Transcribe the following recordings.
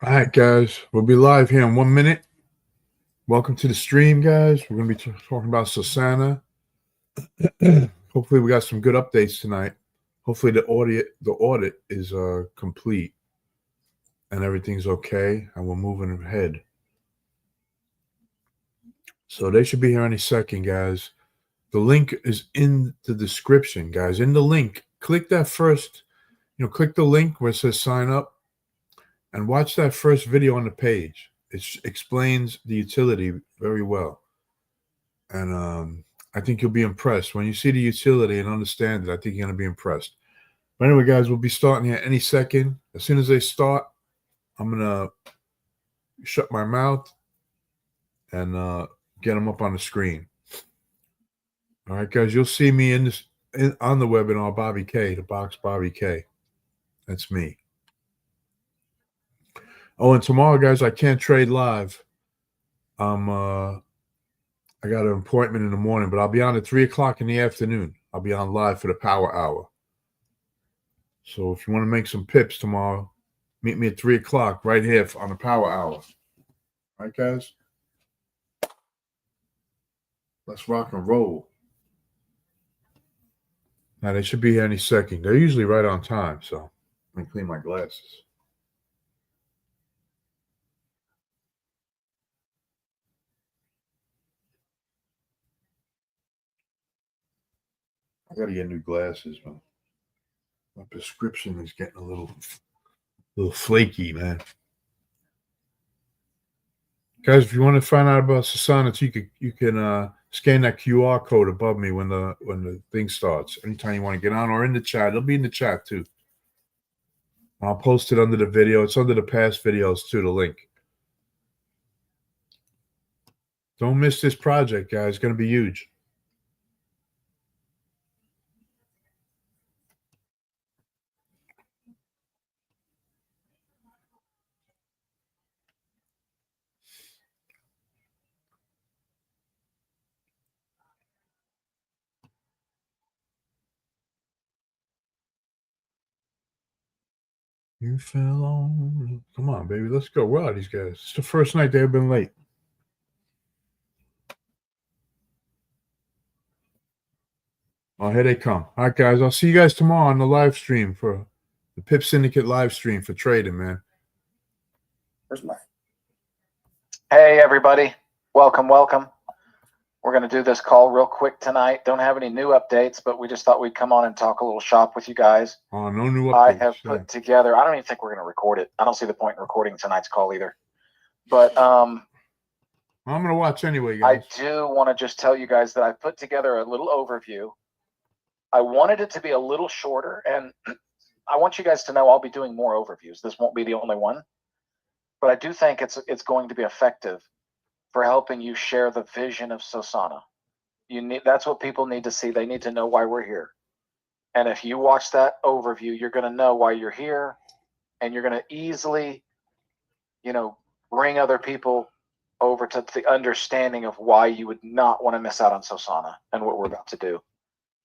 All right, guys, we'll be live here in 1 minute. Welcome to the stream, guys. We're going to be talking about Sasana. Hopefully, we got some good updates tonight. Hopefully, the audit is complete and everything's okay, and we're moving ahead. So they should be here any second, guys. The link is in the description, guys. In the link, click that first. Click the link where it says sign up, and watch that first video on the page. It explains the utility very well. And I think you'll be impressed. When you see the utility and understand it, I think you're going to be impressed. But anyway, guys, we'll be starting here any second. As soon as they start, I'm going to shut my mouth and get them up on the screen. All right, guys, you'll see me on the webinar, Bobby K, the box Bobby K. That's me. Oh, and tomorrow, guys, I can't trade live. I got an appointment in the morning, but I'll be on at 3 o'clock in the afternoon. I'll be on live for the power hour. So if you want to make some pips tomorrow, meet me at 3 o'clock right here on the power hour. All right, guys? Let's rock and roll. Now, they should be here any second. They're usually right on time, so let me clean my glasses. I got to get new glasses, man. My prescription is getting a little flaky, man. Guys, if you want to find out about Sasana, you can scan that QR code above me when the thing starts. Anytime you want to get on, or in the chat, it'll be in the chat too. I'll post it under the video. It's under the past videos too. The link. Don't miss this project, guys. It's going to be huge. You fell on. Come on, baby. Let's go. Where are these guys? It's the first night they've been late. Oh, here they come. All right, guys. I'll see you guys tomorrow on the live stream for the Pip Syndicate live stream for trading, man. Where's mine? Hey, everybody. Welcome. We're going to do this call real quick tonight. Don't have any new updates, but we just thought we'd come on and talk a little shop with you guys. Oh, no new updates. I have put together, I don't even think we're going to record it. I don't see the point in recording tonight's call either. But I'm going to watch anyway, guys. I do want to just tell you guys that I put together a little overview. I wanted it to be a little shorter, and I want you guys to know I'll be doing more overviews. This won't be the only one, but I do think it's going to be effective for helping you share the vision of Sasana. That's what people need to see. They need to know why we're here. And if you watch that overview, you're going to know why you're here, and you're going to easily, bring other people over to the understanding of why you would not want to miss out on Sasana and what we're about to do.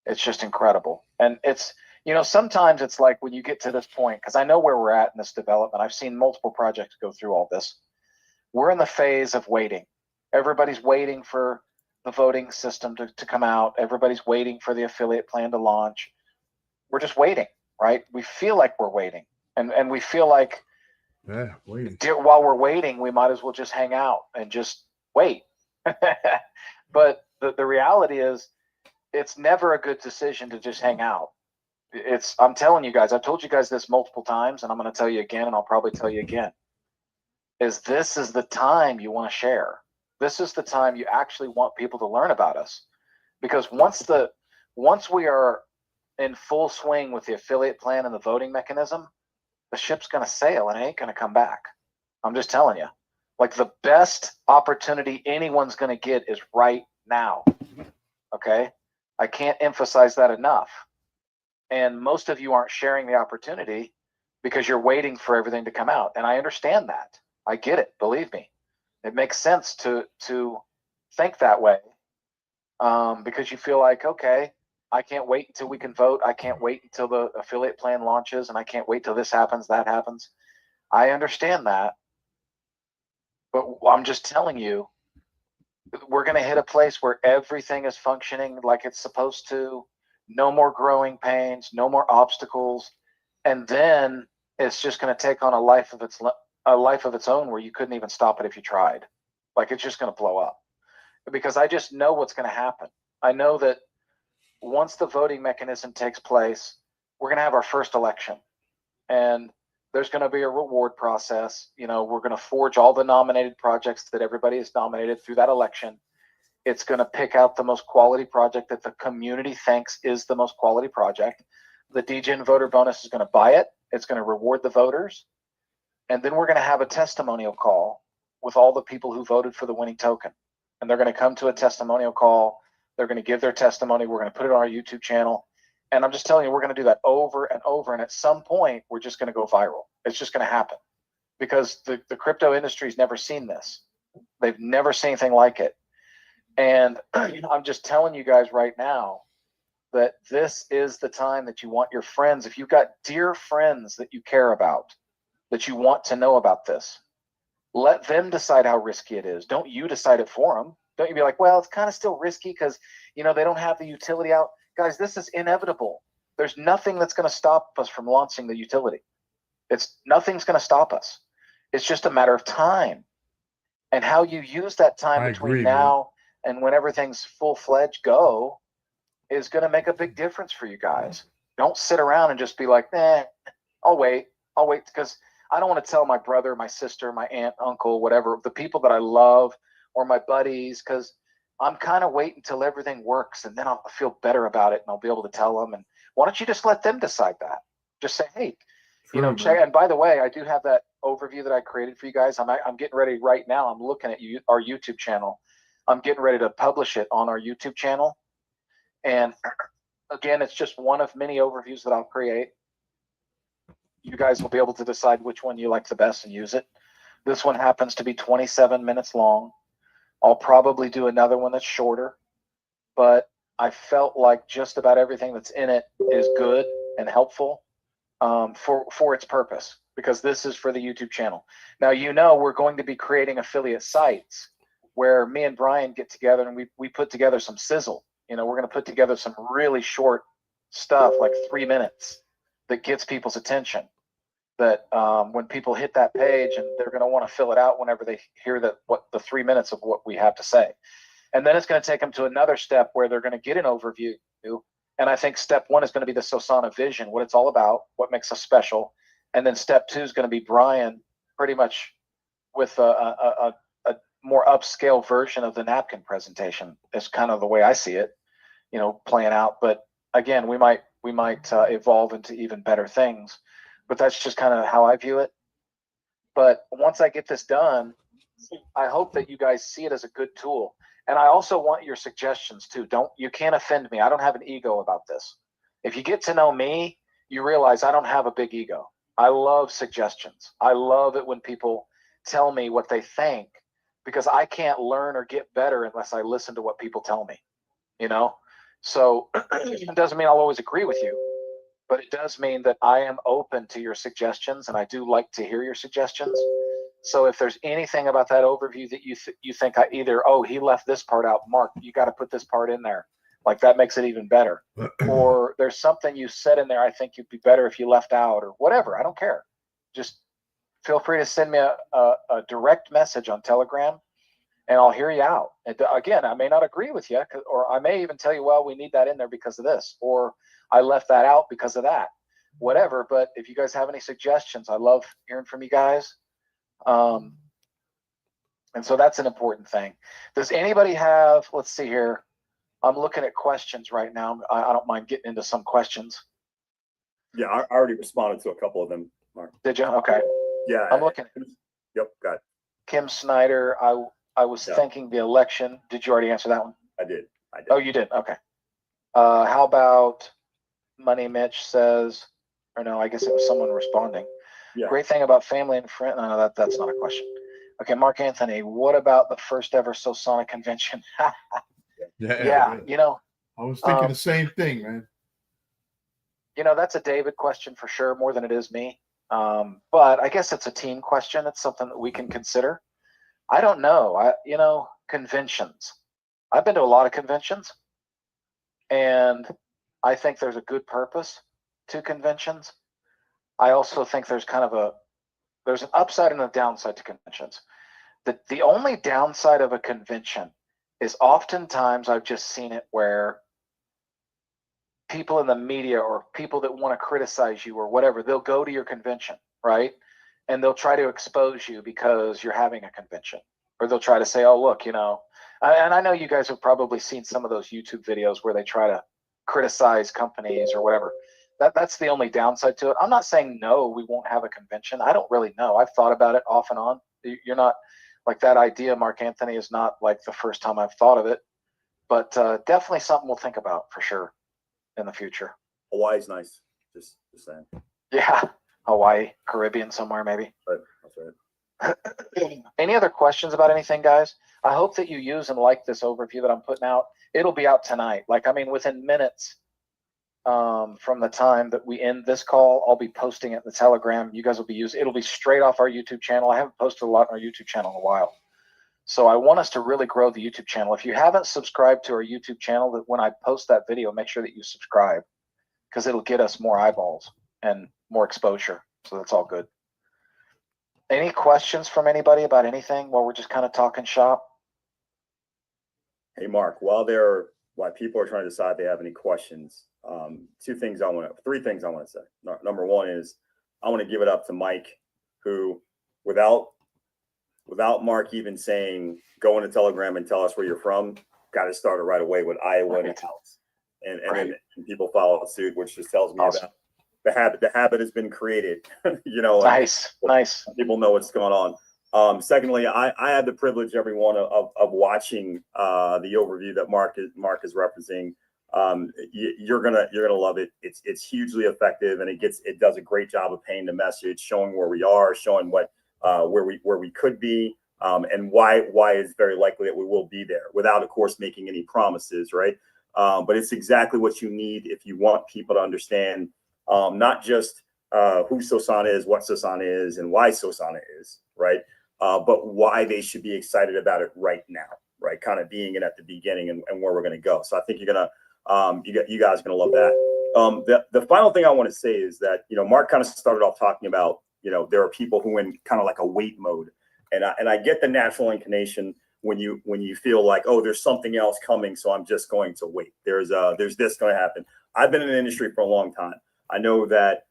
It's just incredible. And it's, sometimes it's like when you get to this point, because I know where we're at in this development. I've seen multiple projects go through all this. We're in the phase of waiting. Everybody's waiting for the voting system to come out. Everybody's waiting for the affiliate plan to launch. We're just waiting, right? We feel like we're waiting. And we feel like while we're waiting, we might as well just hang out and just wait. But the reality is, it's never a good decision to just hang out. I'm telling you guys, I've told you guys this multiple times, and I'm going to tell you again, and I'll probably tell you again, this is the time you want to share. This is the time you actually want people to learn about us. Because once we are in full swing with the affiliate plan and the voting mechanism, the ship's going to sail and it ain't going to come back. I'm just telling you. Like, the best opportunity anyone's going to get is right now. Okay? I can't emphasize that enough. And most of you aren't sharing the opportunity because you're waiting for everything to come out. And I understand that. I get it. Believe me. It makes sense to think that way, because you feel like, okay, I can't wait until we can vote. I can't wait until the affiliate plan launches, and I can't wait till this happens, that happens. I understand that. But I'm just telling you, we're going to hit a place where everything is functioning like it's supposed to. No more growing pains, no more obstacles, and then it's just going to take on a life of its own, where you couldn't even stop it if you tried. Like, it's just going to blow up, because I just know what's going to happen. I know that once the voting mechanism takes place, we're going to have our first election, and there's going to be a reward process. We're going to forge all the nominated projects that everybody has nominated through that election. It's going to pick out the most quality project that the community thinks is the most quality project. The DGen voter bonus is going to buy it. It's going to reward the voters. And then we're going to have a testimonial call with all the people who voted for the winning token. And they're going to come to a testimonial call. They're going to give their testimony. We're going to put it on our YouTube channel. And I'm just telling you, we're going to do that over and over. And at some point, we're just going to go viral. It's just going to happen, because the crypto industry's never seen this. They've never seen anything like it. And I'm just telling you guys right now that this is the time that you want your friends, if you've got dear friends that you care about, that you want to know about this, let them decide how risky it is. Don't you decide it for them. Don't you be like, well, it's kind of still risky because, they don't have the utility out. Guys, this is inevitable. There's nothing that's going to stop us from launching the utility. Nothing's going to stop us. It's just a matter of time. And how you use that time between now and when everything's full-fledged go is going to make a big difference for you guys. Don't sit around and just be like, I'll wait, because I don't want to tell my brother, my sister, my aunt, uncle, whatever, the people that I love, or my buddies, because I'm kind of waiting until everything works, and then I'll feel better about it, and I'll be able to tell them. And why don't you just let them decide that? Just say, hey, check. And by the way, I do have that overview that I created for you guys. I'm getting ready right now. I'm looking at our YouTube channel. I'm getting ready to publish it on our YouTube channel. And again, it's just one of many overviews that I'll create. You guys will be able to decide which one you like the best and use it. This one happens to be 27 minutes long. I'll probably do another one that's shorter, but I felt like just about everything that's in it is good and helpful for its purpose, because this is for the YouTube channel. Now, we're going to be creating affiliate sites where me and Brian get together and we put together some sizzle. We're going to put together some really short stuff, like 3 minutes, that gets people's attention. That when people hit that page, and they're going to want to fill it out whenever they hear what the 3 minutes of what we have to say. And then it's going to take them to another step where they're going to get an overview. And I think step 1 is going to be the Sosana vision, what it's all about, what makes us special. And then step 2 is going to be Brian, pretty much with a more upscale version of the napkin presentation. Is kind of the way I see it, playing out. But again, we might evolve into even better things. But that's just kind of how I view it. But once I get this done, I hope that you guys see it as a good tool. And I also want your suggestions too. You can't offend me. I don't have an ego about this. If you get to know me, you realize I don't have a big ego. I love suggestions. I love it when people tell me what they think, because I can't learn or get better unless I listen to what people tell me, So it doesn't mean I'll always agree with you, but it does mean that I am open to your suggestions, and I do like to hear your suggestions. So if there's anything about that overview that you think he left this part out, Mark, you got to put this part in there. Like, that makes it even better. Or there's something you said in there I think you'd be better if you left out, or whatever. I don't care. Just feel free to send me a direct message on Telegram, and I'll hear you out. And again, I may not agree with you, or I may even tell you, well, we need that in there because of this, or I left that out because of that, whatever. But if you guys have any suggestions, I love hearing from you guys. And so that's an important thing. Does anybody have, let's see here. I'm looking at questions right now. I don't mind getting into some questions. Yeah, I already responded to a couple of them, Mark. Did you? Okay. Yeah. I'm looking. Yep, got it. Kim Snyder, I was thinking the election. Did you already answer that one? I did. Oh, you did? Okay. How about Money Mitch says, or no, I guess it was someone responding. Yeah. Great thing about family and friends. No, that's not a question. Okay, Mark Anthony, what about the first ever Sosana convention? Yeah, I was thinking the same thing, man. That's a David question for sure, more than it is me. But I guess it's a team question. It's something that we can consider. I don't know. Conventions. I've been to a lot of conventions, and I think there's a good purpose to conventions. I also think there's there's an upside and a downside to conventions. The only downside of a convention is oftentimes I've just seen it where people in the media or people that want to criticize you or whatever, they'll go to your convention, right? And they'll try to expose you because you're having a convention, or they'll try to say, oh, look, and I know you guys have probably seen some of those YouTube videos where they try to criticize companies or whatever. That's the only downside to it. I'm not saying no, we won't have a convention. I don't really know. I've thought about it off and on. You're not like that idea, Mark Anthony, is not like the first time I've thought of it, but definitely something we'll think about for sure in the future. Hawaii's nice. Just saying. Yeah, Hawaii, Caribbean somewhere maybe. Right. That's right. Any other questions about anything, guys? I hope that you use and like this overview that I'm putting out. It'll be out tonight. Within minutes from the time that we end this call, I'll be posting it in the Telegram. You guys will be using. It'll be straight off our YouTube channel. I haven't posted a lot on our YouTube channel in a while, so I want us to really grow the YouTube channel. If you haven't subscribed to our YouTube channel, that when I post that video, make sure that you subscribe, because it'll get us more eyeballs and more exposure. So that's all good. Any questions from anybody about anything while we're just kind of talking shop? Hey, Mark, while people are trying to decide if they have any questions, three things I want to say. Number one is I want to give it up to Mike, who without Mark even saying, go into Telegram and tell us where you're from, got it started right away with Iowa and Dallas. And then people follow suit, which just tells me Awesome. about the habit has been created. Nice. People know what's going on. Secondly, I had the privilege, everyone, of watching the overview that Mark is referencing. You're gonna love it. It's hugely effective, and it does a great job of painting the message, showing where we are, showing where we could be, and why it's very likely that we will be there, without, of course, making any promises, right? But it's exactly what you need if you want people to understand not just who Sosana is, what Sosana is, and why Sosana is, right? But why they should be excited about it right now, right? Kind of being it at the beginning and where we're going to go. So I think you guys are going to love that. The final thing I want to say is that, Mark kind of started off talking about, there are people who in kind of like a wait mode. And I get the natural inclination when you feel like, oh, there's something else coming, so I'm just going to wait. There's this going to happen. I've been in the industry for a long time. I know that,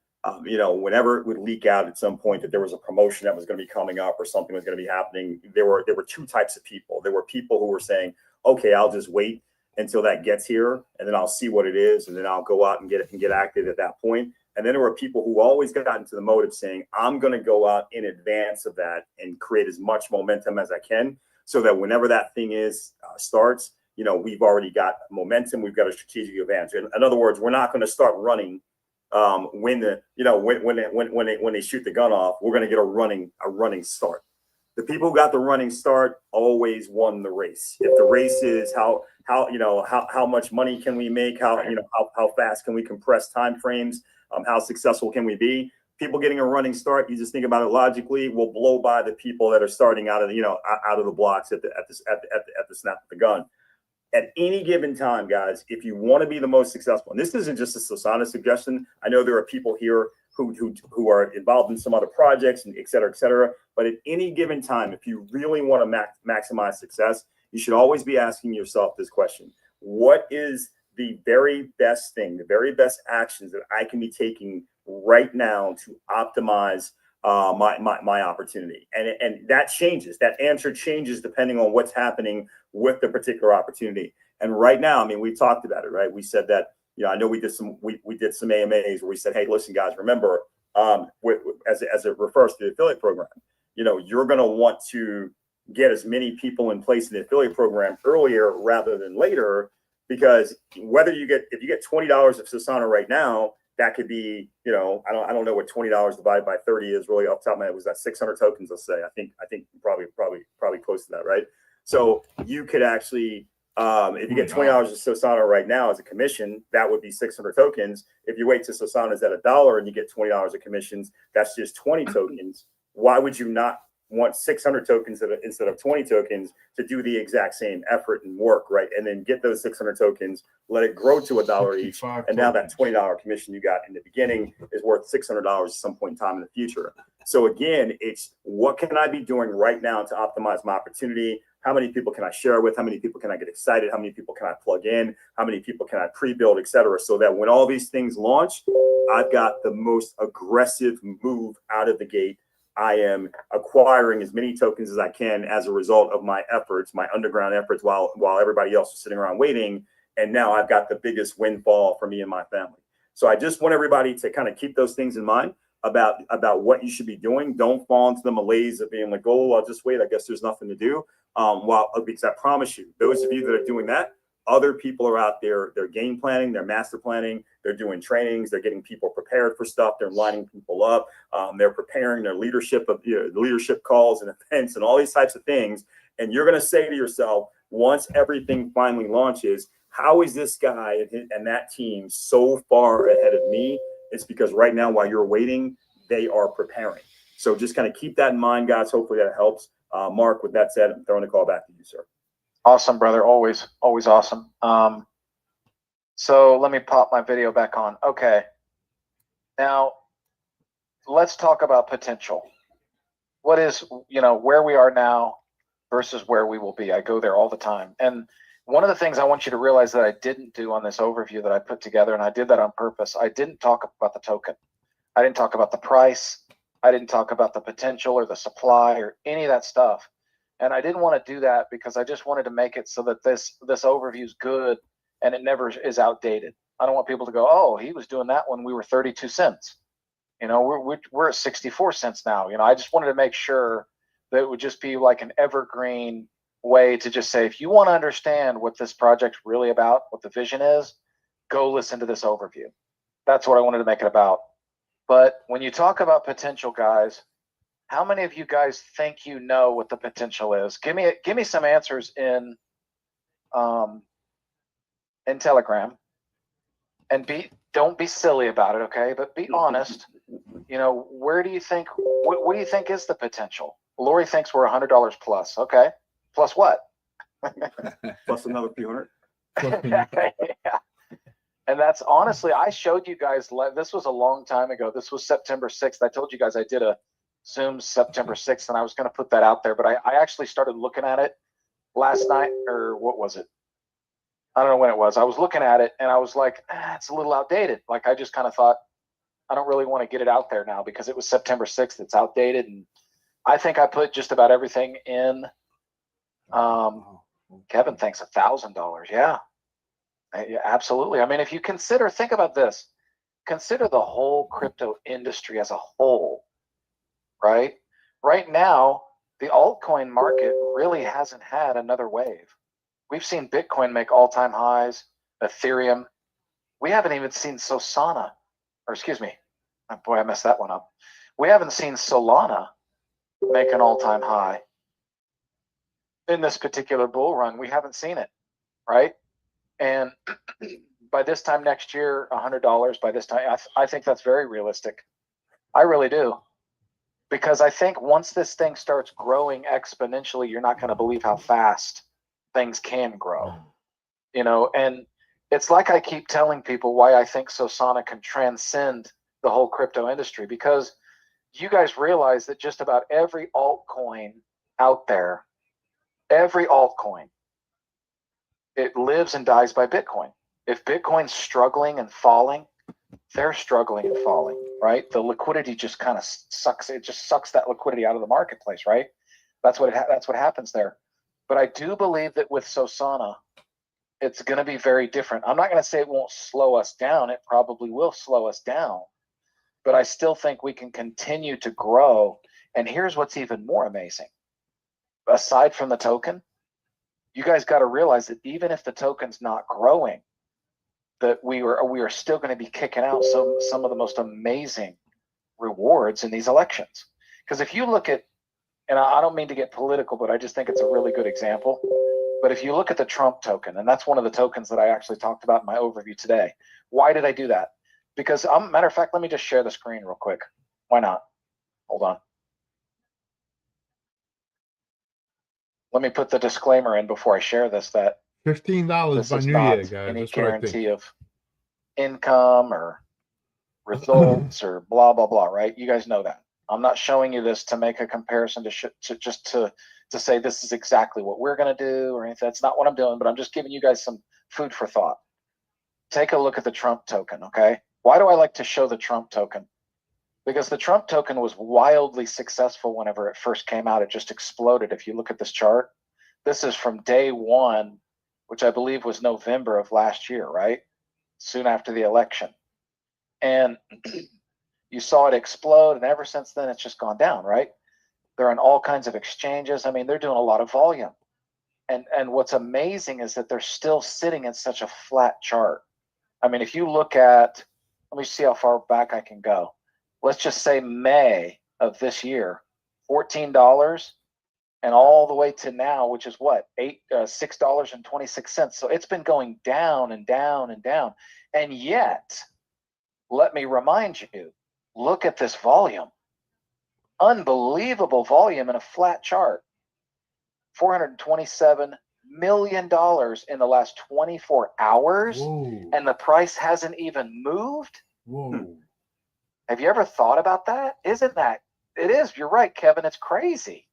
whenever it would leak out at some point that there was a promotion that was going to be coming up or something was going to be happening, there were two types of people. There were people who were saying, okay, I'll just wait until that gets here, and then I'll see what it is, and then I'll go out and get it and get active at that point. And then there were people who always got into the mode of saying, I'm going to go out in advance of that and create as much momentum as I can, so that whenever that thing starts, we've already got momentum, we've got a strategic advantage. In other words, we're not going to start running when they shoot the gun off. We're going to get a running start. The people who got the running start always won the race. If the race is how much money can we make, how fast can we compress time frames, how successful can we be? People getting a running start, you just think about it logically, will blow by the people that are starting out of the blocks at the snap of the gun. At any given time, guys, if you want to be the most successful, and this isn't just a Sosana suggestion. I know there are people here who are involved in some other projects and et cetera, but at any given time, if you really want to maximize success, you should always be asking yourself this question: what is the very best thing, the very best actions that I can be taking right now to optimize my opportunity? And that changes. That answer changes depending on what's happening with the particular opportunity. And right now, I mean, we talked about it, right? We said that, I know we did some AMAs where we said, hey, listen, guys, remember, as it refers to the affiliate program, you're going to want to get as many people in place in the affiliate program earlier rather than later, because if you get $20 of Sosana right now, that could be, I don't know what $20 divided by 30 is really off the top of my head. Was that 600 tokens? Let's say. I think probably close to that, right? So you could actually, if you get $20 of Sosana right now as a commission, that would be 600 tokens. If you wait till Sosana's at $1 and you get $20 of commissions, that's just 20 tokens. Why would you not want 600 tokens instead of 20 tokens to do the exact same effort and work, right? And then get those 600 tokens, let it grow to $1 each, 65 and now that tokens. $20 commission you got in the beginning is worth $600 at some point in time in the future. So again, it's what can I be doing right now to optimize my opportunity? How many people can I share with? How many people can I get excited? How many people can I plug in? How many people can I pre-build, et cetera? So that when all these things launch, I've got the most aggressive move out of the gate. I am acquiring as many tokens as I can as a result of my efforts, my underground efforts, while everybody else is sitting around waiting. And now I've got the biggest windfall for me and my family. So I just want everybody to kind of keep those things in mind about what you should be doing. Don't fall into the malaise of being like, oh, I'll just wait. I guess there's nothing to do. Because I promise you, those of you that are doing that, other people are out there, they're game planning, they're master planning, they're doing trainings, they're getting people prepared for stuff, they're lining people up, they're preparing their leadership calls and events and all these types of things. And you're going to say to yourself, once everything finally launches, how is this guy and that team so far ahead of me? It's because right now, while you're waiting, they are preparing. So just kind of keep that in mind, guys. Hopefully that helps. Mark, with that said, I'm throwing the call back to you, sir. Awesome, brother. Always awesome. So let me pop my video back on. Okay. Now let's talk about potential. What is, where we are now versus where we will be. I go there all the time. And one of the things I want you to realize that I didn't do on this overview that I put together, and I did that on purpose, I didn't talk about the token. I didn't talk about the price. I didn't talk about the potential or the supply or any of that stuff. And I didn't want to do that because I just wanted to make it so that this overview is good and it never is outdated. I don't want people to go, oh, he was doing that when we were 32 cents. We're at 64 cents now. I just wanted to make sure that it would just be like an evergreen way to just say, if you want to understand what this project's really about, what the vision is, go listen to this overview. That's what I wanted to make it about. But when you talk about potential, guys, how many of you guys think you know what the potential is? Give me some answers in Telegram, and don't be silly about it, okay? But be honest. Where do you think? What do you think is the potential? Lori thinks we're $100 plus. Okay, plus what? Plus another few hundred. Yeah. And that's honestly, I showed you guys. This was a long time ago. This was September 6th. I told you guys I did a Zoom September 6th, and I was going to put that out there, but I actually started looking at it last night, or what was it? I don't know when it was. I was looking at it, and I was like, it's a little outdated. Like, I just kind of thought, I don't really want to get it out there now because it was September 6th. It's outdated, and I think I put just about everything in. Kevin thinks $1,000. Yeah, absolutely. I mean, if you think about this, consider the whole crypto industry as a whole. Right? Right now, the altcoin market really hasn't had another wave. We've seen Bitcoin make all-time highs, Ethereum. We haven't even seen Solana, or excuse me, oh boy, I messed that one up. We haven't seen Solana make an all-time high in this particular bull run. We haven't seen it, right? And by this time next year, $100 by this time, I think that's very realistic. I really do. Because I think once this thing starts growing exponentially, you're not going to believe how fast things can grow. And it's like I keep telling people why I think Solana can transcend the whole crypto industry, because you guys realize that just about every altcoin out there, every altcoin, it lives and dies by Bitcoin. If Bitcoin's struggling and falling, they're struggling and falling, right? The liquidity just kind of sucks. It just sucks that liquidity out of the marketplace, right? That's what happens there. But I do believe that with Solana, it's going to be very different. I'm not going to say it won't slow us down. It probably will slow us down. But I still think we can continue to grow. And here's what's even more amazing. Aside from the token, you guys got to realize that even if the token's not growing, that we are still going to be kicking out some of the most amazing rewards in these elections. Because if you look at, and I don't mean to get political, but I just think it's a really good example. But if you look at the Trump token, and that's one of the tokens that I actually talked about in my overview today. Why did I do that? Because, matter of fact, let me just share the screen real quick. Why not? Hold on. let me put the disclaimer in before I share this, that $15 this by is New not Year, guys. any That's what I guarantee think. of income or results or blah, blah, blah, right? You guys know that. I'm not showing you this to make a comparison to say this is exactly what we're going to do or anything. That's not what I'm doing, but I'm just giving you guys some food for thought. Take a look at the Trump token, okay? Why do I like to show the Trump token? Because the Trump token was wildly successful whenever it first came out. It just exploded. If you look at this chart, this is from day one, which I believe was November of last year, right? Soon after the election. And you saw it explode, and ever since then, it's just gone down, right? They're on all kinds of exchanges. I mean, they're doing a lot of volume. And what's amazing is that they're still sitting in such a flat chart. I mean, if you look at, let me see how far back I can go. Let's just say May of this year, $14, and all the way to now, which is what, $6.26. So it's been going down and down and down. And yet, let me remind you, look at this volume. Unbelievable volume in a flat chart. $427 million in the last 24 hours. Whoa. And the price hasn't even moved. Whoa. Have you ever thought about that? Isn't that? It is. You're right, Kevin. It's crazy.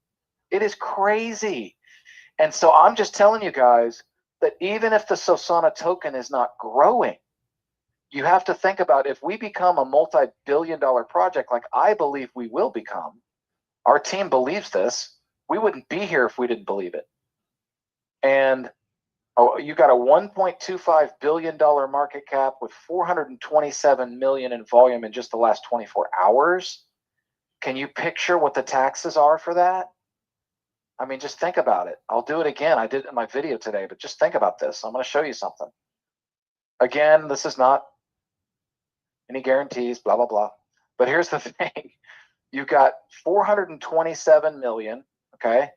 It is crazy. And so I'm just telling you guys that even if the Solana token is not growing, you have to think about, if we become a multi-billion-dollar project like I believe we will become, our team believes this, we wouldn't be here if we didn't believe it. And you got a $1.25 billion market cap with 427 million in volume in just the last 24 hours. Can you picture what the taxes are for that? I mean, just think about it. I'll do it again. I did it in my video today, but just think about this. I'm going to show you something. Again, this is not any guarantees, blah, blah, blah. But here's the thing. You've got 427 million, okay,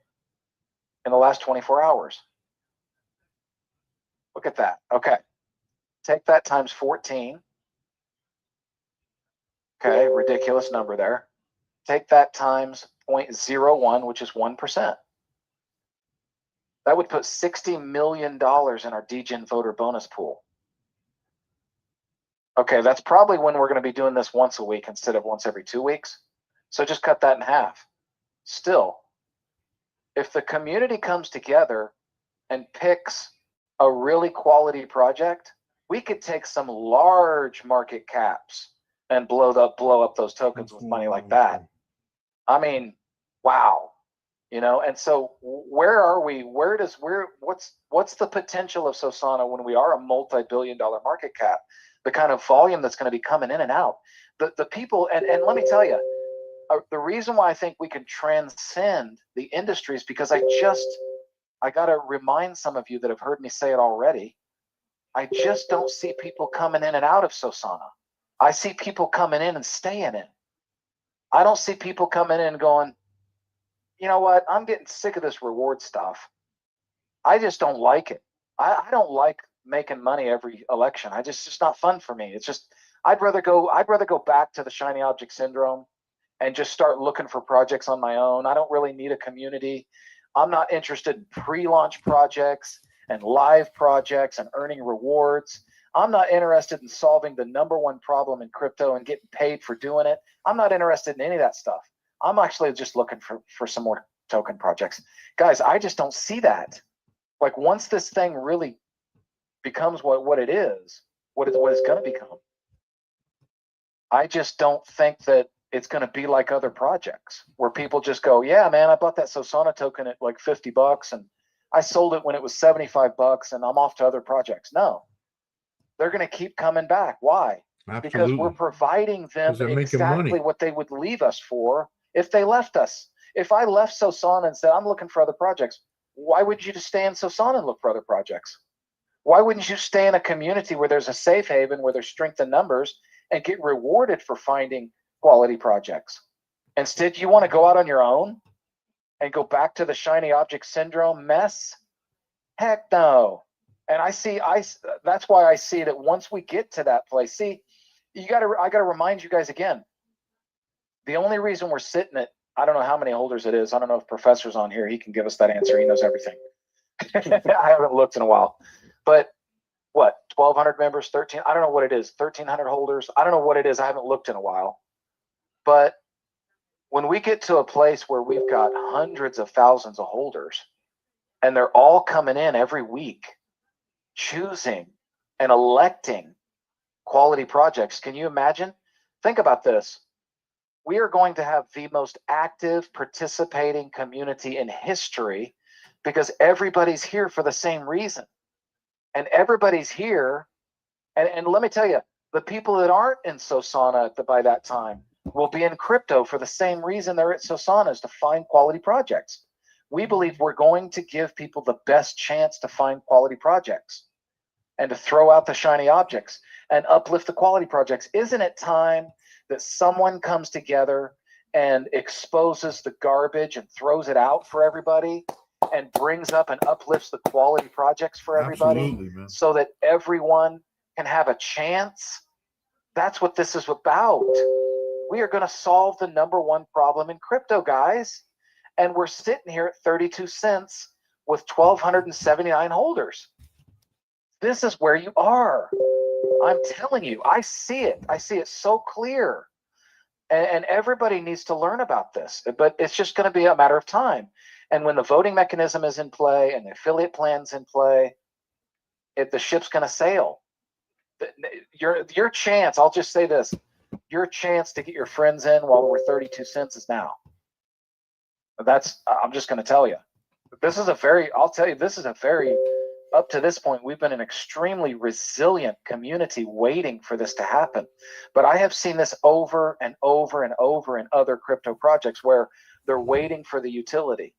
in the last 24 hours. Look at that. Okay. Take that times 14. Okay, ridiculous number there. Take that times 0.01, which is 1%. That would put $60 million in our DGen voter bonus pool. Okay, that's probably when we're going to be doing this once a week instead of once every 2 weeks. So just cut that in half. Still, if the community comes together and picks a really quality project, we could take some large market caps and blow up those tokens with money like that. I mean, wow. You know, and so where are we? What's the potential of Solana when we are a multi-billion-dollar market cap? The kind of volume that's going to be coming in and out. The people, and let me tell you, the reason why I think we can transcend the industry is because I got to remind some of you that have heard me say it already. I just don't see people coming in and out of Solana. I see people coming in and staying in. I don't see people coming in and going, you know what, I'm getting sick of this reward stuff. I just don't like it. I don't like making money every election. It's just not fun for me. It's just, I'd rather go back to the shiny object syndrome and just start looking for projects on my own. I don't really need a community. I'm not interested in pre-launch projects and live projects and earning rewards. I'm not interested in solving the #1 problem in crypto and getting paid for doing it. I'm not interested in any of that stuff. I'm actually just looking for some more token projects. Guys, I just don't see that. Like, once this thing really becomes what it is, what it's going to become, I just don't think that it's going to be like other projects where people just go, yeah, man, I bought that Solana token at like $50 and I sold it when it was $75 and I'm off to other projects. No, they're going to keep coming back. Why? Absolutely. Because we're providing them exactly money. what they would leave us for if they left us. If I left Solana and said, I'm looking for other projects, why would you just stay in Solana and look for other projects? Why wouldn't you stay in a community where there's a safe haven, where there's strength in numbers, and get rewarded for finding quality projects? Instead, you want to go out on your own and go back to the shiny object syndrome mess? Heck no. And that's why I see that once we get to that place, see, I got to remind you guys again, the only reason we're sitting at I don't know how many holders it is. I don't know if Professor's on here. He can give us that answer. He knows everything. I haven't looked in a while. But what, 1,200 members, 13? I don't know what it is. 1,300 holders. I don't know what it is. I haven't looked in a while. But when we get to a place where we've got hundreds of thousands of holders and they're all coming in every week, choosing and electing quality projects, can you imagine? Think about this. We are going to have the most active participating community in history because everybody's here for the same reason. And everybody's here. And let me tell you, the people that aren't in Sosana by that time will be in crypto for the same reason they're at Sosana, is to find quality projects. We believe we're going to give people the best chance to find quality projects and to throw out the shiny objects and uplift the quality projects. Isn't it time that someone comes together and exposes the garbage and throws it out for everybody and brings up and uplifts the quality projects for everybody? Absolutely, man. So that everyone can have a chance? That's what this is about. We are going to solve the #1 problem in crypto, guys. And we're sitting here at 32 cents with 1,279 holders. This is where you are. I'm telling you, I see it. I see it so clear. And everybody needs to learn about this, but it's just going to be a matter of time. And when the voting mechanism is in play and the affiliate plan's in play, the ship's going to sail. Your chance, I'll just say this, your chance to get your friends in while we're 32 cents is now. I'm just going to tell you. I'll tell you, this is a very, up to this point, we've been an extremely resilient community waiting for this to happen. But I have seen this over and over and over in other crypto projects where they're waiting for the utility.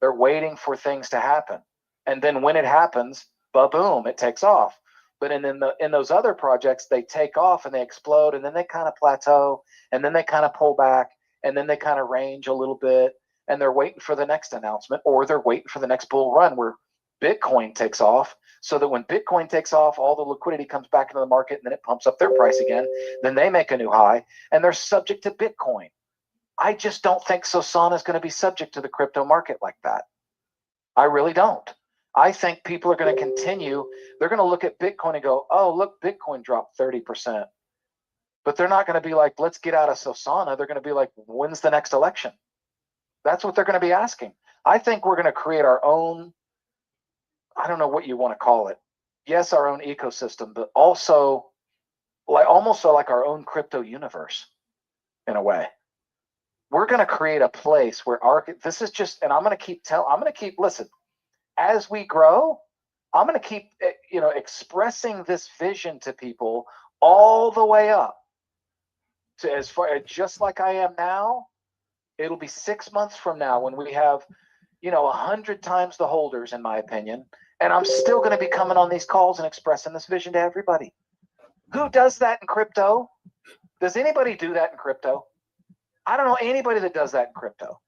They're waiting for things to happen. And then when it happens, ba-boom, it takes off. But in those other projects, they take off and they explode, and then they kind of plateau, and then they kind of pull back, and then they kind of range a little bit, and they're waiting for the next announcement, or they're waiting for the next bull run where Bitcoin takes off, so that when Bitcoin takes off, all the liquidity comes back into the market, and then it pumps up their price again. Then they make a new high, and they're subject to Bitcoin. I just don't think Sosana is going to be subject to the crypto market like that. I really don't. I think people are going to continue. They're going to look at Bitcoin and go, oh, look, Bitcoin dropped 30%. But they're not going to be like, let's get out of Sosana. They're going to be like, when's the next election? That's what they're going to be asking. I think we're going to create our own, I don't know what you want to call it. Yes, our own ecosystem, but also almost like our own crypto universe in a way. We're going to create a place where this is just, and I'm going to keep, listen, as we grow, I'm going to keep, expressing this vision to people all the way up to as far, just like I am now. It'll be 6 months from now when we have, 100 times the holders, in my opinion, and I'm still going to be coming on these calls and expressing this vision to everybody. Who does that in crypto? Does anybody do that in crypto? I don't know anybody that does that in crypto,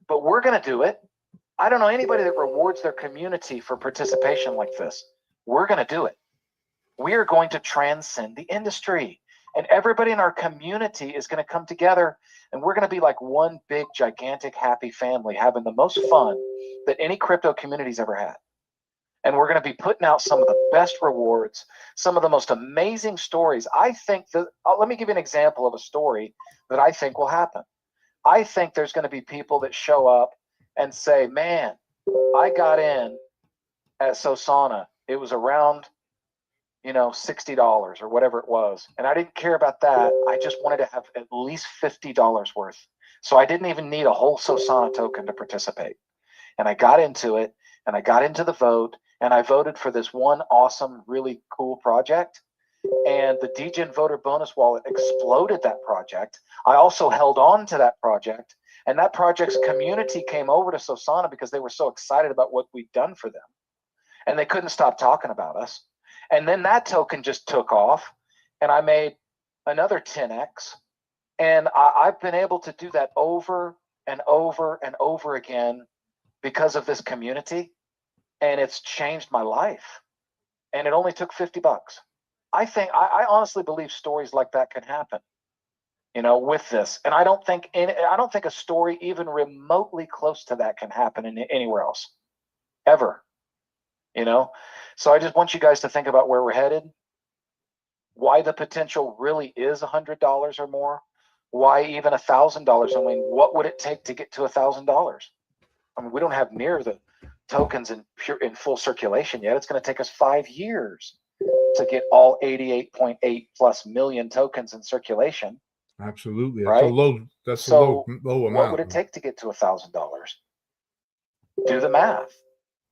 but we're going to do it. I don't know anybody that rewards their community for participation like this. We're going to do it. We are going to transcend the industry, and everybody in our community is going to come together, and we're going to be like one big, gigantic, happy family having the most fun that any crypto community's ever had. And we're going to be putting out some of the best rewards, some of the most amazing stories. I think that, let me give you an example of a story that I think will happen. I think there's going to be people that show up and say, man, I got in at Sosana. It was around, $60 or whatever it was. And I didn't care about that. I just wanted to have at least $50 worth. So I didn't even need a whole Sosana token to participate. And I got into it, and I got into the vote, and I voted for this one awesome, really cool project. And the DGen voter bonus wallet exploded that project. I also held on to that project. And that project's community came over to Sosana because they were so excited about what we'd done for them. And they couldn't stop talking about us. And then that token just took off, and I made another 10x. And I've been able to do that over and over and over again because of this community. And it's changed my life. And it only took $50. I honestly believe stories like that can happen. you know, with this. And I don't think a story even remotely close to that can happen anywhere else, ever. You know, so I just want you guys to think about where we're headed, why the potential really is $100 or more, why even $1,000. I mean, what would it take to get to $1,000? I mean, we don't have near the tokens in full circulation yet. It's going to take us 5 years to get all 88.8 plus million tokens in circulation. Absolutely. That's right? a low. That's So a low amount. what would it take to get to $1,000? Do the math.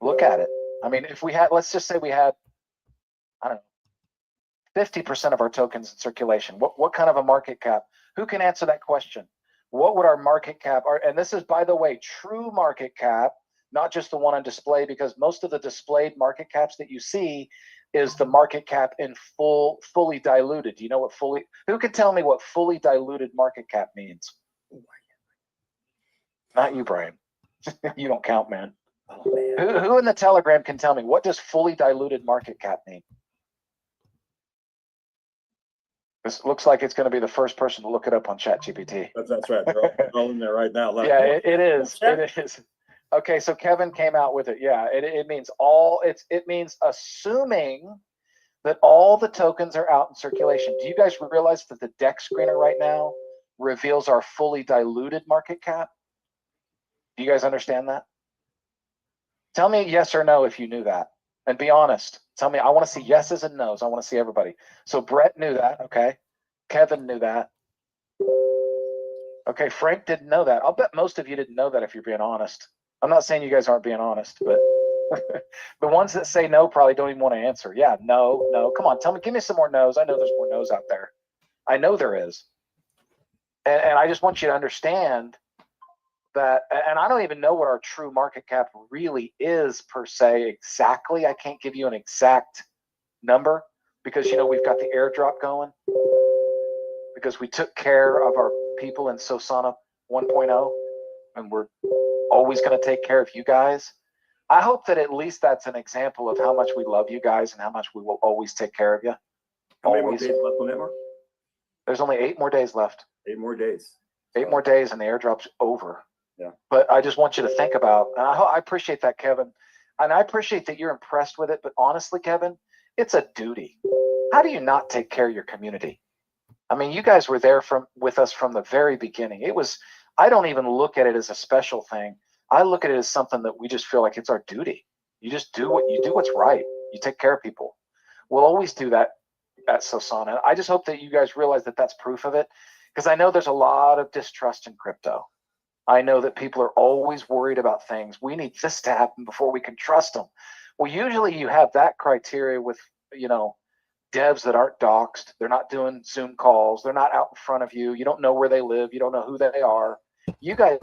Look at it. I mean, if we had, let's just say we had, I don't know, 50% of our tokens in circulation. What kind of a market cap? Who can answer that question? What would our market cap are? And this is, by the way, true market cap, not just the one on display, because most of the displayed market caps that you see is the market cap in fully diluted. Do you know what who can tell me what fully diluted market cap means? Not you, Brian. You don't count, man. Oh, man. Who in the Telegram can tell me what does fully diluted market cap mean? This looks like it's going to be the first person to look it up on ChatGPT. That's right. They're all in there right now. Yeah, it is. It is. Okay, so Kevin came out with it. Yeah, it means it means assuming that all the tokens are out in circulation. Do you guys realize that the deck screener right now reveals our fully diluted market cap? Do you guys understand that? Tell me yes or no if you knew that. And be honest. Tell me, I want to see yeses and nos. I want to see everybody. So Brett knew that, okay? Kevin knew that. Okay, Frank didn't know that. I'll bet most of you didn't know that if you're being honest. I'm not saying you guys aren't being honest, but the ones that say no probably don't even want to answer. Yeah, no. Come on, give me some more no's. I know there's more no's out there. I know there is. And I just want you to understand that, and I don't even know what our true market cap really is per se exactly. I can't give you an exact number because, you know, we've got the airdrop going because we took care of our people in Sosana 1.0 and we're always going to take care of you guys. I hope that at least that's an example of how much we love you guys and how much we will always take care of you. How many more days left on that, Mark? There's only 8 more days left. 8 more days. 8 more days and the airdrop's over. Yeah. But I just want you to think about, and I appreciate that, Kevin. And I appreciate that you're impressed with it. But honestly, Kevin, it's a duty. How do you not take care of your community? I mean, you guys were there with us from the very beginning. I don't even look at it as a special thing. I look at it as something that we just feel like it's our duty. You just do what's right. You take care of people. We'll always do that at Sosana. I just hope that you guys realize that that's proof of it, because I know there's a lot of distrust in crypto. I know that people are always worried about things. We need this to happen before we can trust them. Well, usually you have that criteria with, you know, devs that aren't doxxed. They're not doing Zoom calls. They're not out in front of you. You don't know where they live. You don't know who they are. You guys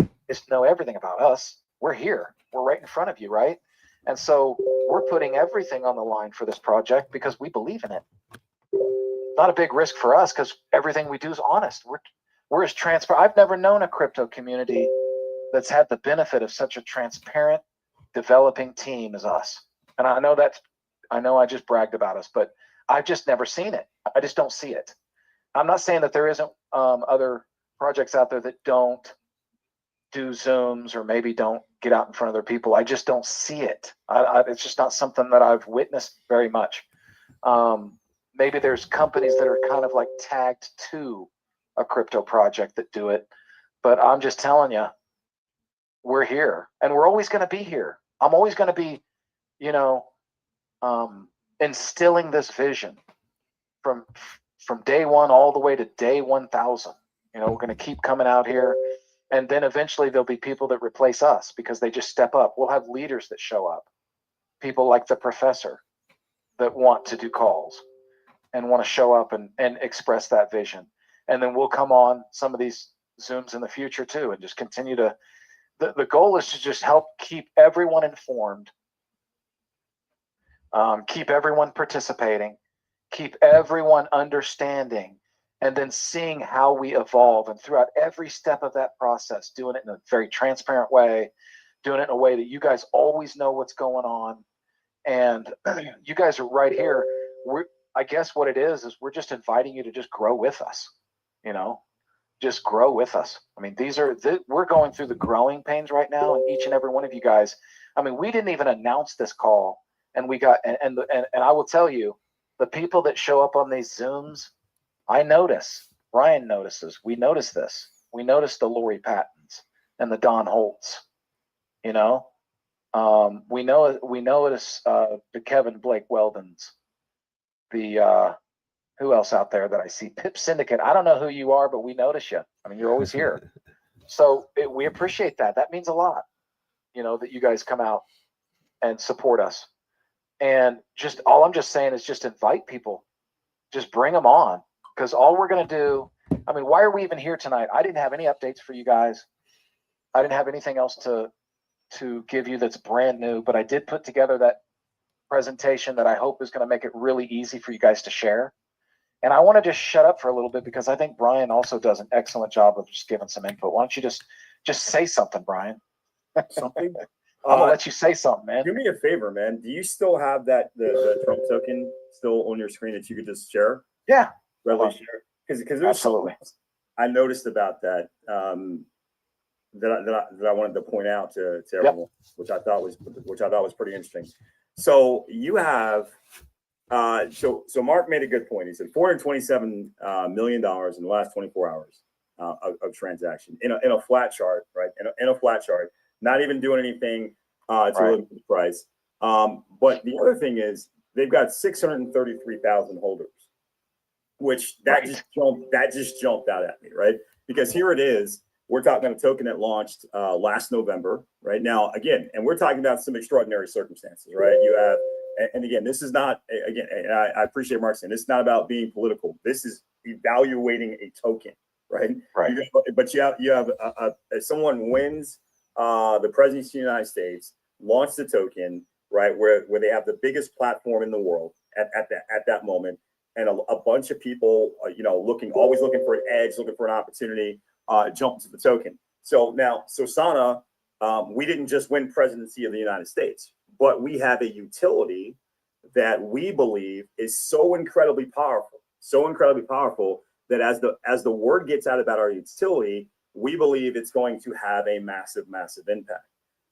know everything about us. We're here. We're right in front of you, right? And so we're putting everything on the line for this project because we believe in it. Not a big risk for us because everything we do is honest. We're as transparent. I've never known a crypto community that's had the benefit of such a transparent, developing team as us. And I know I just bragged about us, but I've just never seen it. I just don't see it. I'm not saying that there isn't other projects out there that don't do Zooms or maybe don't get out in front of their people. I just don't see it. It's just not something that I've witnessed very much. Maybe there's companies that are kind of like tagged to a crypto project that do it. But I'm just telling you, we're here and we're always going to be here. I'm always going to be, you know, instilling this vision from day one all the way to day 1,000. You know, we're going to keep coming out here. And then eventually there'll be people that replace us because they just step up. We'll have leaders that show up. People like the professor that want to do calls and want to show up and express that vision. And then we'll come on some of these Zooms in the future too and just continue to, the goal is to just help keep everyone informed, keep everyone participating, keep everyone understanding, and then seeing how we evolve. And throughout every step of that process, doing it in a very transparent way, doing it in a way that you guys always know what's going on. And you guys are right here. I guess what it is we're just inviting you to just grow with us. You know, just grow with us. I mean, we're going through the growing pains right now, and each and every one of you guys. I mean, we didn't even announce this call, and we got and I will tell you, the people that show up on these Zooms, I notice. Ryan notices. We notice this. We notice the Lori Pattons and the Don Holtz. You know, we know it's the Kevin Blake Weldons, the who else out there that I see? Pip Syndicate. I don't know who you are, but we notice you. I mean, you're always here. So we appreciate that. That means a lot, you know, that you guys come out and support us. And just all I'm just saying is just invite people. Just bring them on. Because all we're going to do, I mean, why are we even here tonight? I didn't have any updates for you guys. I didn't have anything else to give you that's brand new, but I did put together that presentation that I hope is going to make it really easy for you guys to share. And I want to just shut up for a little bit because I think Brian also does an excellent job of just giving some input. Why don't you just say something, Brian? Something. I'm gonna let you say something, man. Do me a favor, man. Do you still have that the Trump token still on your screen that you could just share? Yeah. Readily share. Because there's Absolutely. I noticed about that that I wanted to point out to everyone, which I thought was pretty interesting. So you have so Mark made a good point. He said $427 million in the last 24 hours of transaction in a flat chart, right? In a flat chart, not even doing anything to limit the price. But the other thing is they've got 633,000 holders, which that just jumped out at me, right? Because here it is. We're talking about a token that launched last November, right? Now, again, and we're talking about some extraordinary circumstances, right? You have, and again, this is not, again, and I appreciate Mark saying, this is not about being political. This is evaluating a token, right? Right. But you have someone wins the presidency of the United States, launched the token, right? Where they have the biggest platform in the world at that moment. And a bunch of people, always looking for an edge, looking for an opportunity, jump into the token. So now Sosana, we didn't just win presidency of the United States, but we have a utility that we believe is so incredibly powerful that as the word gets out about our utility, we believe it's going to have a massive, massive impact.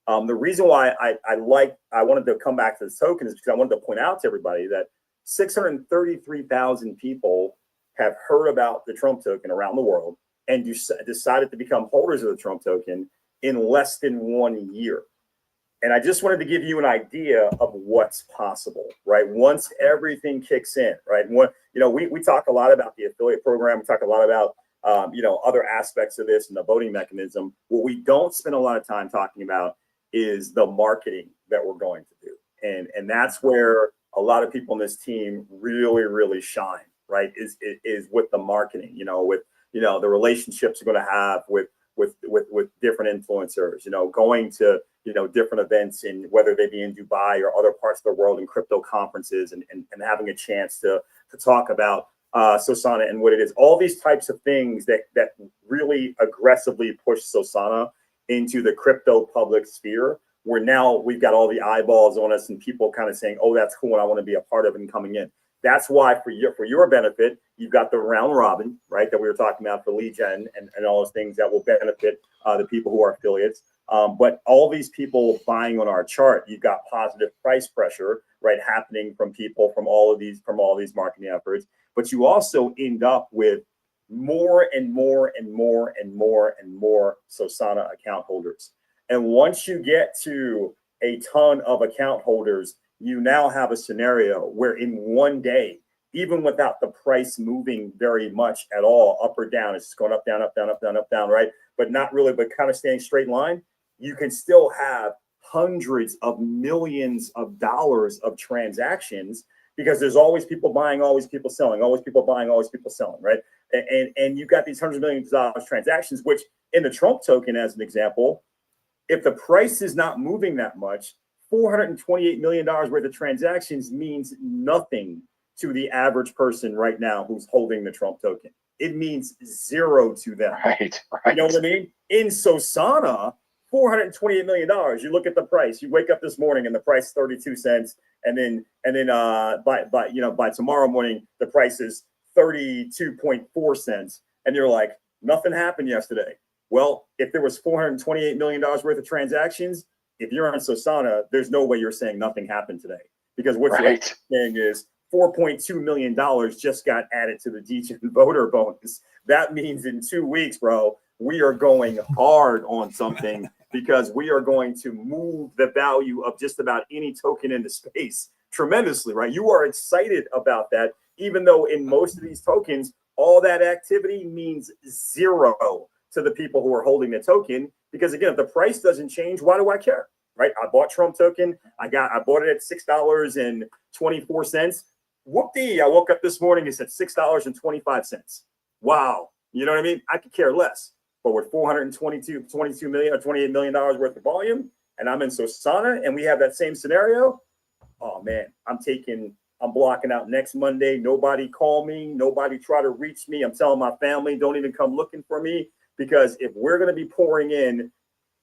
The reason why I wanted to come back to this token is because I wanted to point out to everybody that 633,000 people have heard about the Trump token around the world and you decided to become holders of the Trump token in less than 1 year. And I just wanted to give you an idea of what's possible, right? Once everything kicks in, right? We talk a lot about the affiliate program. We talk a lot about, other aspects of this and the voting mechanism. What we don't spend a lot of time talking about is the marketing that we're going to do. And that's where a lot of people on this team really, really shine, right? Is with the marketing, with the relationships you're going to have with different influencers, going to different events, in whether they be in Dubai or other parts of the world in crypto conferences, and having a chance to talk about Sosana and what it is. All these types of things that really aggressively push Sosana into the crypto public sphere, where now we've got all the eyeballs on us and people kind of saying, oh, that's cool, and I want to be a part of it and coming in. That's why for your benefit, you've got the round robin, right, that we were talking about for lead gen and all those things that will benefit the people who are affiliates. But all these people buying on our chart, you've got positive price pressure, right, happening from people from all these marketing efforts. But you also end up with more and more and more and more and more Sosana account holders. And once you get to a ton of account holders, you now have a scenario where in one day, even without the price moving very much at all, up or down, it's just going up, down, up, down, up, down, up, down, right? But not really, but kind of staying straight line, you can still have hundreds of millions of dollars of transactions, because there's always people buying, always people selling, always people buying, always people selling, right? And you've got these hundreds of millions of dollars transactions, which in the Trump token, as an example, if the price is not moving that much, $428 million worth of transactions means nothing to the average person right now who's holding the Trump token. It means zero to them. Right. You know what I mean? In Sosana, $428 million. You look at the price. You wake up this morning and the price is 32 cents, and then by tomorrow morning the price is 32.4 cents, and you're like, Nothing happened yesterday. Well, if there was $428 million worth of transactions, if you're on Solana, there's no way you're saying nothing happened today, because what you're saying is $4.2 million just got added to the DGen voter bonus. That means in 2 weeks, bro, we are going hard on something because we are going to move the value of just about any token in the space tremendously, right? You are excited about that, even though in most of these tokens, all that activity means zero to the people who are holding the token. Because again, if the price doesn't change, why do I care, right? I bought Trump token. I bought it at $6.24. Whoop-dee, I woke up this morning, it's at $6.25. Wow. You know what I mean? I could care less. But with $422 million or $28 million worth of volume, and I'm in Solana, and we have that same scenario, oh man, I'm blocking out next Monday. Nobody call me. Nobody try to reach me. I'm telling my family, don't even come looking for me, because if we're going to be pouring in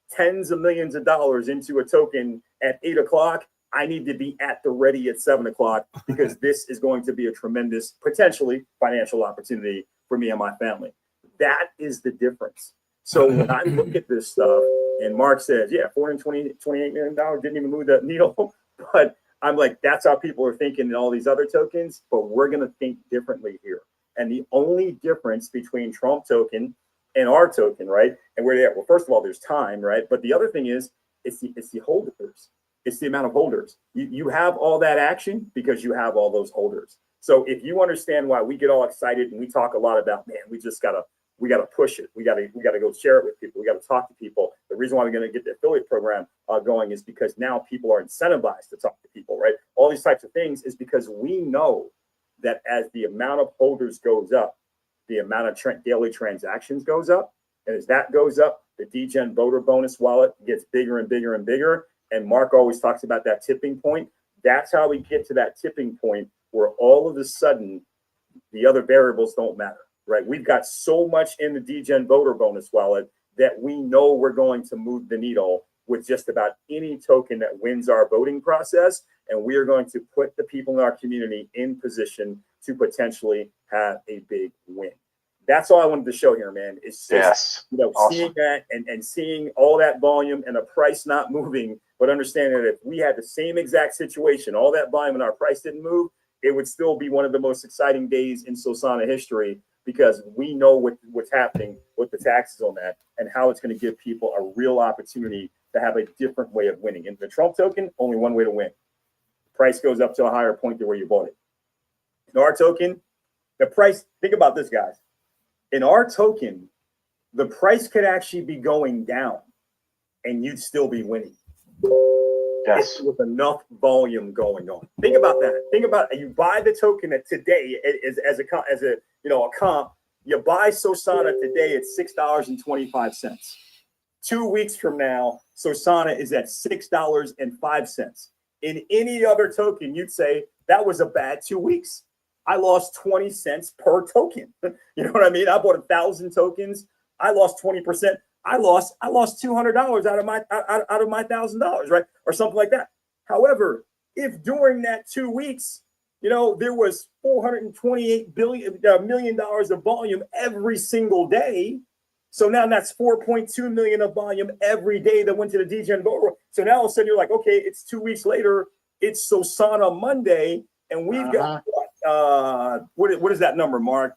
tens of millions of dollars into a token at 8 o'clock, I need to be at the ready at 7 o'clock, because this is going to be a tremendous, potentially financial opportunity for me and my family. That is the difference. So when I look at this stuff, and Mark says, yeah, $428 million didn't even move that needle, but I'm like, that's how people are thinking in all these other tokens, but we're going to think differently here. And the only difference between Trump token and our token, right? And where they at? Well, first of all, there's time, right? But the other thing is, it's the holders. It's the amount of holders. You have all that action because you have all those holders. So if you understand why we get all excited and we talk a lot about, man, we gotta push it. We gotta go share it with people. We gotta talk to people. The reason why we're gonna get the affiliate program going is because now people are incentivized to talk to people, right? All these types of things is because we know that as the amount of holders goes up, the amount of daily transactions goes up. And as that goes up, the DGen voter bonus wallet gets bigger and bigger and bigger. And Mark always talks about that tipping point. That's how we get to that tipping point where all of a sudden the other variables don't matter, right? We've got so much in the DGen voter bonus wallet that we know we're going to move the needle with just about any token that wins our voting process. And we are going to put the people in our community in position to potentially have a big win. That's all I wanted to show here, man. It's just, awesome. Seeing that and seeing all that volume and the price not moving, but understanding that if we had the same exact situation, all that volume and our price didn't move, it would still be one of the most exciting days in Solana history, because we know what's happening with the taxes on that and how it's going to give people a real opportunity to have a different way of winning. In the Trump token, only one way to win. Price goes up to a higher point than where you bought it. In our token, the price, think about this, guys. In our token, the price could actually be going down and you'd still be winning. Yes. With enough volume going on. Think about that. Think about you buy the token at today as a comp. You buy Solana today at $6.25. 2 weeks from now, Solana is at $6.05. In any other token, you'd say that was a bad 2 weeks. I lost 20 cents per token. You know what I mean? I bought 1,000 tokens. I lost 20%. I lost $200 out of my $1,000, right? Or something like that. However, if during that 2 weeks, there was $428 million of volume every single day. So now that's 4.2 million of volume every day that went to the DGen voter. So now all of a sudden you're like, okay, it's 2 weeks later. It's Solana Monday, and we've got what is that number, Mark?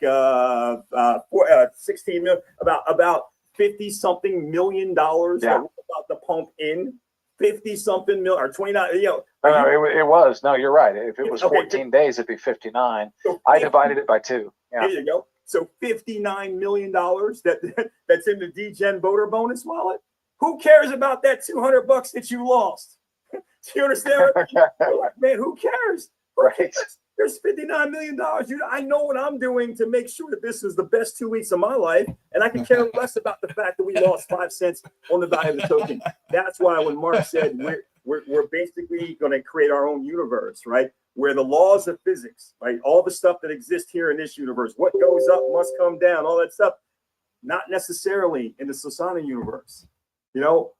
16 million, about 50 something million dollars that we're about to pump in. 50 something million or 29. No, it was. No, you're right. If it was 14 days, it'd be 59. So I divided it by 2. Yeah. There you go. So $59 million that's in the DGen voter bonus wallet. Who cares about that $200 that you lost? Do you understand? Man, who cares? Right. There's $59 million. I know what I'm doing to make sure that this is the best 2 weeks of my life, and I can care less about the fact that we lost 5 cents on the value of the token. That's why when Mark said we're basically going to create our own universe, right? Where the laws of physics, right? All the stuff that exists here in this universe, what goes up must come down, all that stuff. Not necessarily in the Solana universe.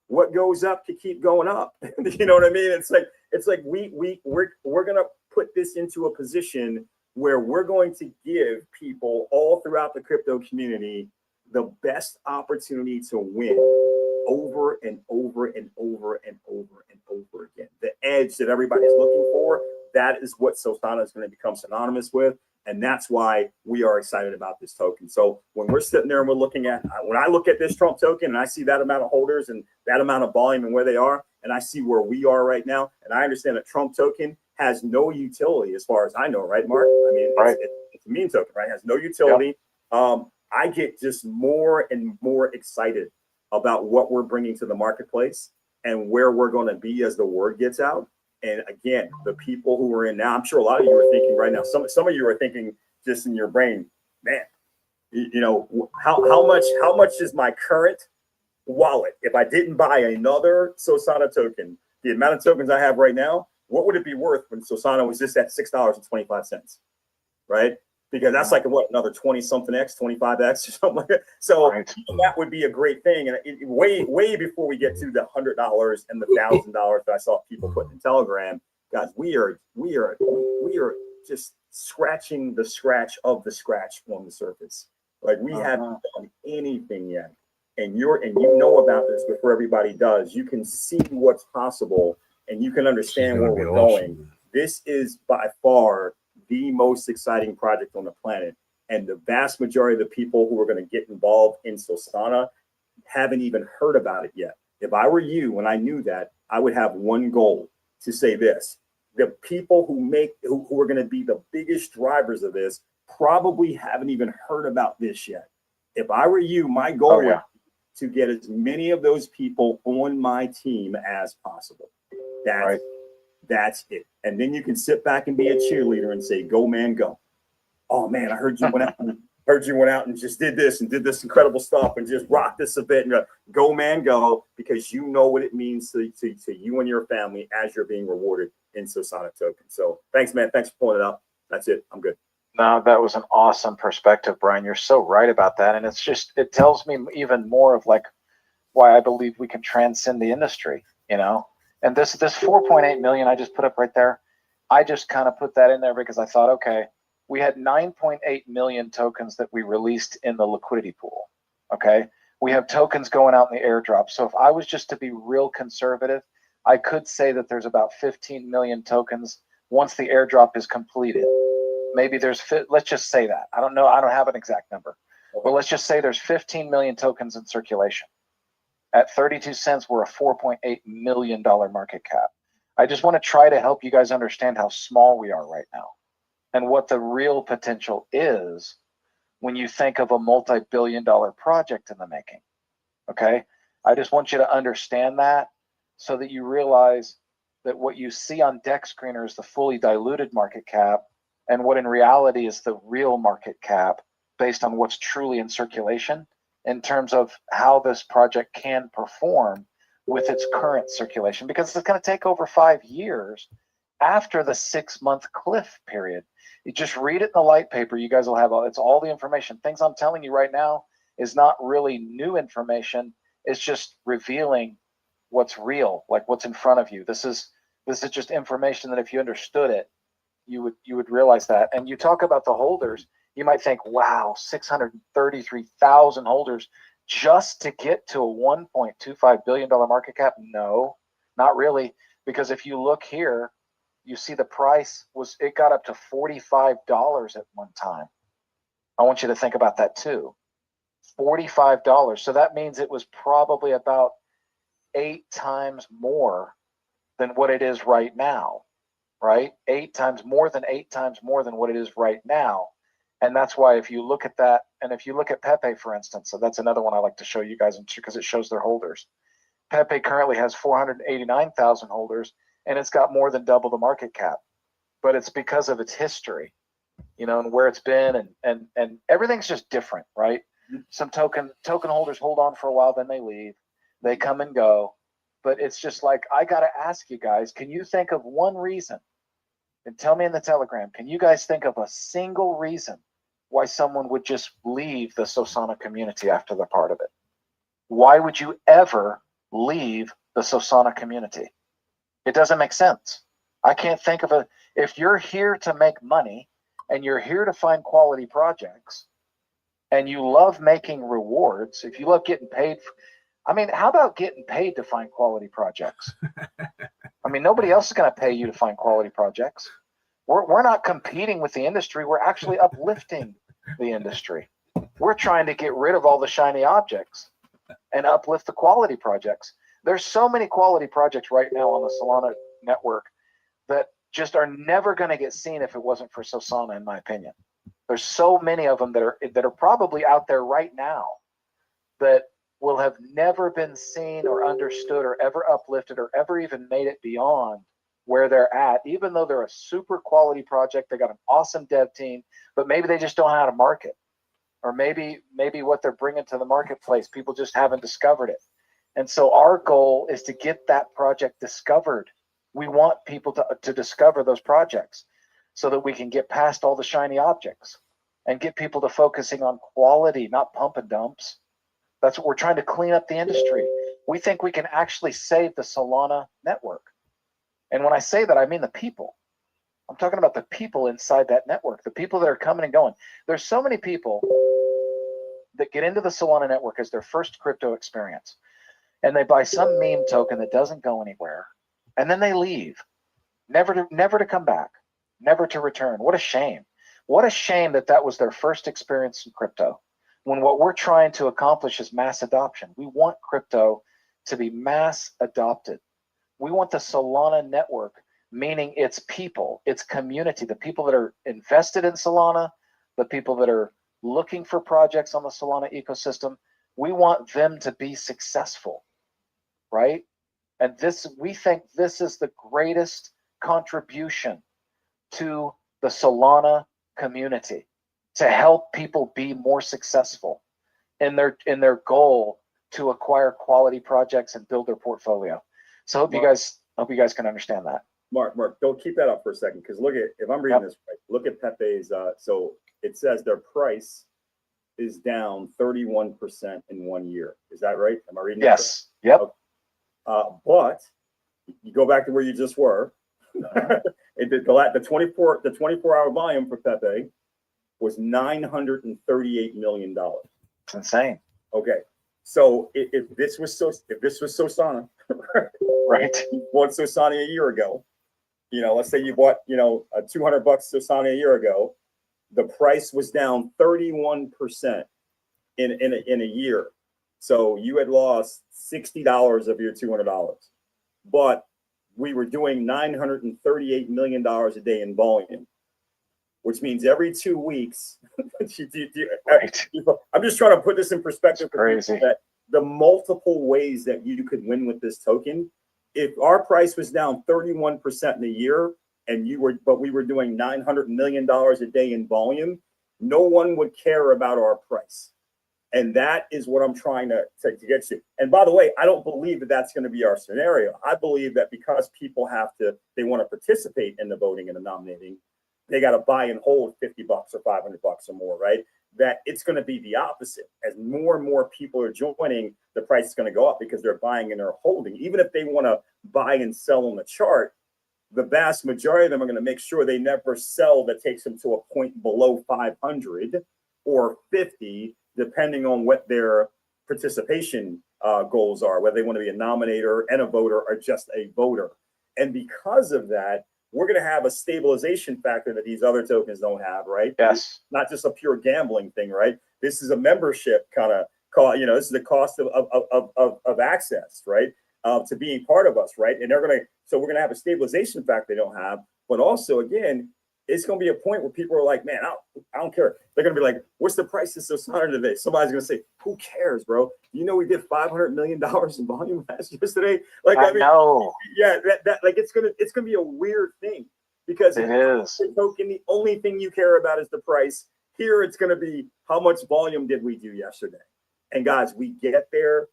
What goes up can keep going up. You know what I mean? It's like we're gonna put this into a position where we're going to give people all throughout the crypto community the best opportunity to win over and over and over and over and over again. The edge that everybody's looking for, that is what Solana is going to become synonymous with. And that's why we are excited about this token. So when we're sitting there and we're looking at, when I look at this Trump token and I see that amount of holders and that amount of volume and where they are, and I see where we are right now, and I understand that Trump token has no utility as far as I know, right, Mark? I mean, it's a meme token, right? It has no utility. Yep. I get just more and more excited about what we're bringing to the marketplace and where we're going to be as the word gets out. And again, the people who are in now, I'm sure a lot of you are thinking right now, some of you are thinking just in your brain, man, you know, how much is my current wallet? If I didn't buy another Solana token, the amount of tokens I have right now, what would it be worth when Solana was just at $6.25, right? Because that's like what, another 20 something X, 25X or something like that. So that would be a great thing. And way before we get to the $100 and the $1,000 that I saw people put in Telegram, guys, we are just scratching the scratch of the scratch on the surface. Like we haven't done anything yet. And you know about this before everybody does. You can see what's possible and you can understand where we're going. This is by far the most exciting project on the planet. And the vast majority of the people who are going to get involved in Solana haven't even heard about it yet. If I were you, when I knew that, I would have one goal to say this: the people who are going to be the biggest drivers of this probably haven't even heard about this yet. If I were you, my goal would be to get as many of those people on my team as possible. That's it. And then you can sit back and be a cheerleader and say, go, man, go. Oh, man, I heard you went out and just did this incredible stuff and just rocked this a bit. And go, man, go, because you know what it means to you and your family as you're being rewarded in Solana token. So thanks, man. Thanks for pulling it up. That's it. I'm good. No, that was an awesome perspective, Brian. You're so right about that. And it tells me even more of like why I believe we can transcend the industry, you know? And this 4.8 million I just put up right there, I just kind of put that in there because I thought, okay, we had 9.8 million tokens that we released in the liquidity pool. Okay. We have tokens going out in the airdrop. So if I was just to be real conservative, I could say that there's about 15 million tokens once the airdrop is completed. Maybe let's just say that. I don't know. I don't have an exact number, but let's just say there's 15 million tokens in circulation. At 32 cents, we're a $4.8 million market cap. I just want to try to help you guys understand how small we are right now and what the real potential is when you think of a multi-billion-dollar project in the making. Okay? I just want you to understand that so that you realize that what you see on Deck Screener is the fully diluted market cap, and what in reality is the real market cap based on what's truly in circulation in terms of how this project can perform with its current circulation, because it's going to take over 5 years after the 6-month cliff period. You just read it in the light paper. You guys will have it's all the information. Things I'm telling you right now is not really new information. It's just revealing what's real, like what's in front of you. This is just information that if you understood it, you would realize that. And you talk about the holders, you might think, wow, 633,000 holders just to get to a $1.25 billion market cap. No, not really. Because if you look here, you see the price it got up to $45 at one time. I want you to think about that too. $45. So that means it was probably about 8 times more than what it is right now, right? 8 times more than what it is right now. And that's why if you look at that, and if you look at Pepe, for instance, so that's another one I like to show you guys because it shows their holders. Pepe currently has 489,000 holders, and it's got more than double the market cap. But it's because of its history, you know, and where it's been, and everything's just different, right? Some token holders hold on for a while, then they leave. They come and go. But it's just like, I got to ask you guys, can you think of one reason? And tell me in the Telegram, can you guys think of a single reason why someone would just leave the Solana community after they're part of it? Why would you ever leave the Solana community? It doesn't make sense. I can't think of if you're here to make money and you're here to find quality projects and you love making rewards, if you love getting paid, I mean, how about getting paid to find quality projects? I mean, nobody else is going to pay you to find quality projects. We're not competing with the industry. We're actually uplifting the industry. We're trying to get rid of all the shiny objects and uplift the quality projects. There's so many quality projects right now on the Solana network that just are never going to get seen if it wasn't for Solana, in my opinion. There's so many of them that are probably out there right now that will have never been seen or understood or ever uplifted or ever even made it beyond where they're at, even though they're a super quality project. They got an awesome dev team, but maybe they just don't know how to market, or maybe what they're bringing to the marketplace, people just haven't discovered it. And so our goal is to get that project discovered. We want people to discover those projects so that we can get past all the shiny objects and get people to focusing on quality, not pump and dumps. That's what we're trying to clean up the industry. We think we can actually save the Solana network. And when I say that, I mean the people. I'm talking about the people inside that network, the people that are coming and going. There's so many people that get into the Solana network as their first crypto experience, and they buy some meme token that doesn't go anywhere, and then they leave, never to come back, never to return. What a shame. What a shame that was their first experience in crypto, when what we're trying to accomplish is mass adoption. We want crypto to be mass adopted. We want the Solana network, meaning its people, its community, the people that are invested in Solana, the people that are looking for projects on the Solana ecosystem. We want them to be successful, right? And we think this is the greatest contribution to the Solana community, to help people be more successful in their goal to acquire quality projects and build their portfolio. So hope you guys can understand that. Mark, don't keep that up for a second, because look at, if I'm reading this right, look at Pepe's. So it says their price is down 31% in 1 year. Is that right? Am I reading? Yes. Yep. Okay. But you go back to where you just were. The 24-hour volume for Pepe was $938 million. It's insane. Okay. So if this was Solana, right? You bought Solana a year ago. Let's say you bought, a $200 Solana a year ago. The price was down 31% in a year. So you had lost $60 of your $200. But we were doing $938 million a day in volume, which means every 2 weeks. Right. I'm just trying to put this in perspective. It's crazy. That the multiple ways that you could win with this token. If our price was down 31% in a year, but we were doing $900 million a day in volume, no one would care about our price. And that is what I'm trying to get to. And by the way, I don't believe that that's going to be our scenario. I believe that because people they want to participate in the voting and the nominating, they got to buy and hold $50 or $500 or more, right? That it's going to be the opposite. As more and more people are joining, the price is going to go up because they're buying and they're holding. Even if they want to buy and sell on the chart, the vast majority of them are going to make sure they never sell that takes them to a point below 500 or 50, depending on what their participation goals are, whether they want to be a nominator and a voter or just a voter. And because of that, we're going to have a stabilization factor that these other tokens don't have, right? Yes. It's not just a pure gambling thing, right? This is a membership kind of cost. This is the cost of access, right? To being part of us, right? And so we're going to have a stabilization factor they don't have. But also, again, it's going to be a point where people are like, man, I don't care. They're going to be like, what's the price of Solana today? Somebody's going to say, who cares, bro? We did $500 million in volume yesterday. Like, I mean, know. Yeah, it's gonna be a weird thing, because it is. The token, the only thing you care about is the price. Here, it's going to be how much volume did we do yesterday? And guys, we get there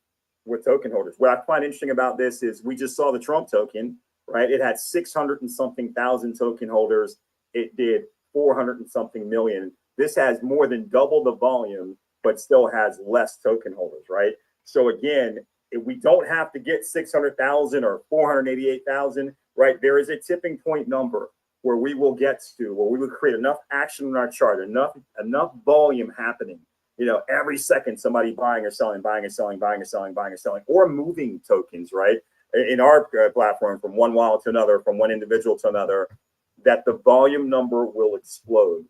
with token holders. What I find interesting about this is we just saw the Trump token, right? It had 600 and something thousand token holders. It did 400 and something million. This has more than double the volume, but still has less token holders, right? So again, if we don't have to get 600,000 or 488,000, right? There is a tipping point number where we will get to, where we will create enough action on our chart, enough volume happening, you know, every second somebody buying or selling, buying or selling, buying or selling, buying or selling, or moving tokens, right? In our platform from one wallet to another, from one individual to another, that the volume number will explode.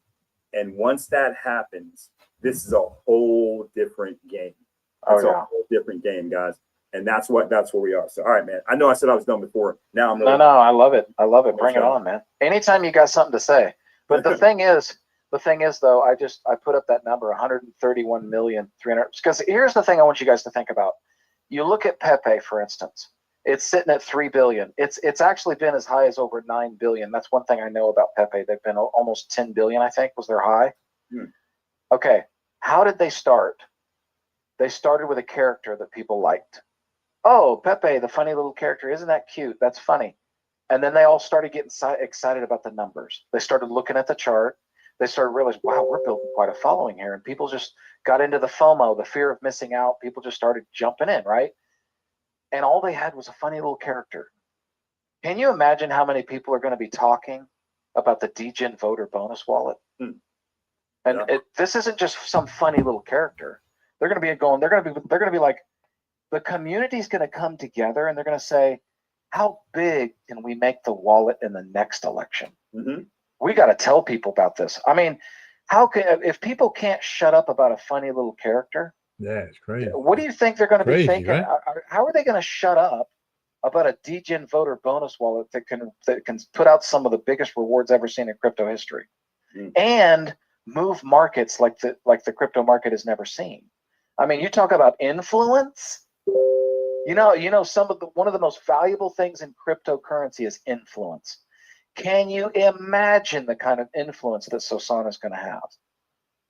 And once that happens, this is a whole different game. It's a whole different game, guys. And that's where we are. So, all right, man. I know I said I was done before. Now I'm no, I love it. I love it. Bring it on, man. Anytime you got something to say. But the thing is though, I put up that number 131,300,000 because here's the thing I want you guys to think about. You look at Pepe, for instance. It's sitting at 3 billion. It's actually been as high as over 9 billion. That's one thing I know about Pepe. They've been almost 10 billion, I think, was their high. Okay. How did they start? They started with a character that people liked. Oh, Pepe, the funny little character. Isn't that cute? That's funny. And then they all started getting excited about the numbers. They started looking at the chart. They started realizing, wow, we're building quite a following here. And people just got into the FOMO, the fear of missing out. People just started jumping in, right? And all they had was a funny little character. Can you imagine how many people are going to be talking about the Degen Voter bonus wallet? And this isn't just some funny little character. They're going to be going. They're going to be like, the community's going to come together and they're going to say, how big can we make the wallet in the next election? We got to tell people about this. I mean, if people can't shut up about a funny little character? Yeah, it's crazy. What do you think they're going to be thinking? Right? How are they going to shut up about a Degen Voter bonus wallet that can put out some of the biggest rewards ever seen in crypto history, and move markets like the crypto market has never seen? I mean, you talk about influence. You know, one of the most valuable things in cryptocurrency is influence. Can you imagine the kind of influence that Solana is going to have?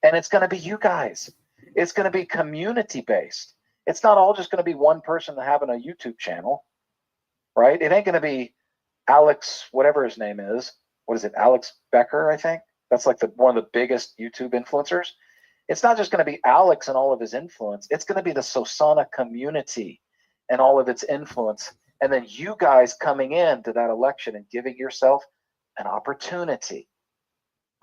And it's going to be you guys. It's going to be community based. It's not all just going to be one person having a YouTube channel, right? It ain't going to be Alex, whatever his name is. What is it? Alex Becker, I think. That's like one of the biggest YouTube influencers. It's not just going to be Alex and all of his influence. It's going to be the Solana community and all of its influence. And then you guys coming into that election and giving yourself an opportunity,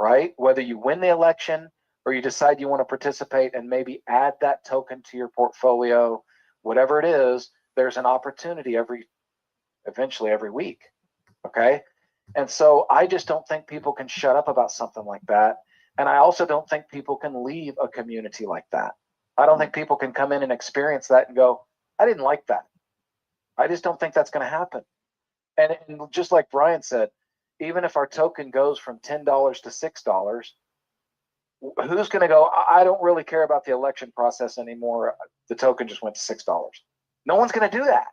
right? Whether you win the election or you decide you want to participate and maybe add that token to your portfolio, whatever it is, there's an opportunity eventually every week. Okay. And so I just don't think people can shut up about something like that. And I also don't think people can leave a community like that. I don't think people can come in and experience that and go, I didn't like that. I just don't think that's going to happen. And just like Brian said, even if our token goes from $10 to $6, who's going to go, I don't really care about the election process anymore. The token just went to $6. No one's going to do that.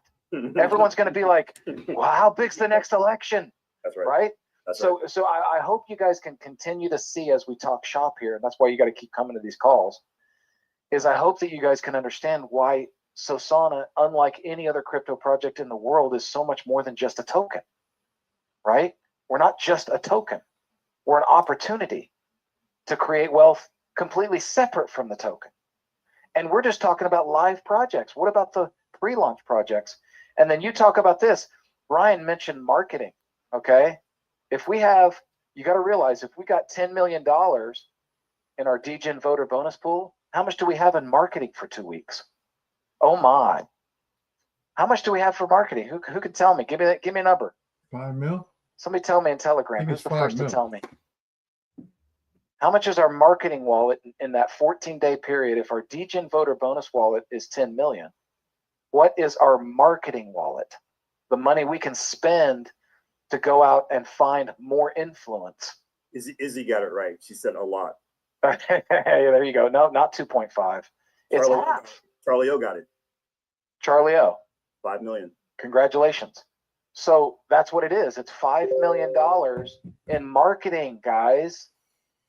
Everyone's going to be like, well, how big's the next election? That's right. Right? That's so I hope you guys can continue to see as we talk shop here, and that's why you got to keep coming to these calls, is I hope that you guys can understand why Solana, unlike any other crypto project in the world, is so much more than just a token, right? We're not just a token. We're an opportunity to create wealth completely separate from the token. And we're just talking about live projects. What about the pre-launch projects? And then you talk about this. Brian mentioned marketing, okay? If we have, you got to realize, if we got $10 million in our Degen Voter bonus pool, how much do we have in marketing for 2 weeks? Oh my. How much do we have for marketing? Who can tell me? Give me a number. 5 mil? Somebody tell me in Telegram. Who's the first to mil. tell me? How much is our marketing wallet in that 14-day period? If our Degen Voter bonus wallet is 10 million, what is our marketing wallet? The money we can spend to go out and find more influence. Izzy got it right. She said a lot. There you go. No, not 2.5. It's half. Charlie O got it. Charlie O. 5 million. Congratulations. So that's what it is. It's $5 million in marketing, guys.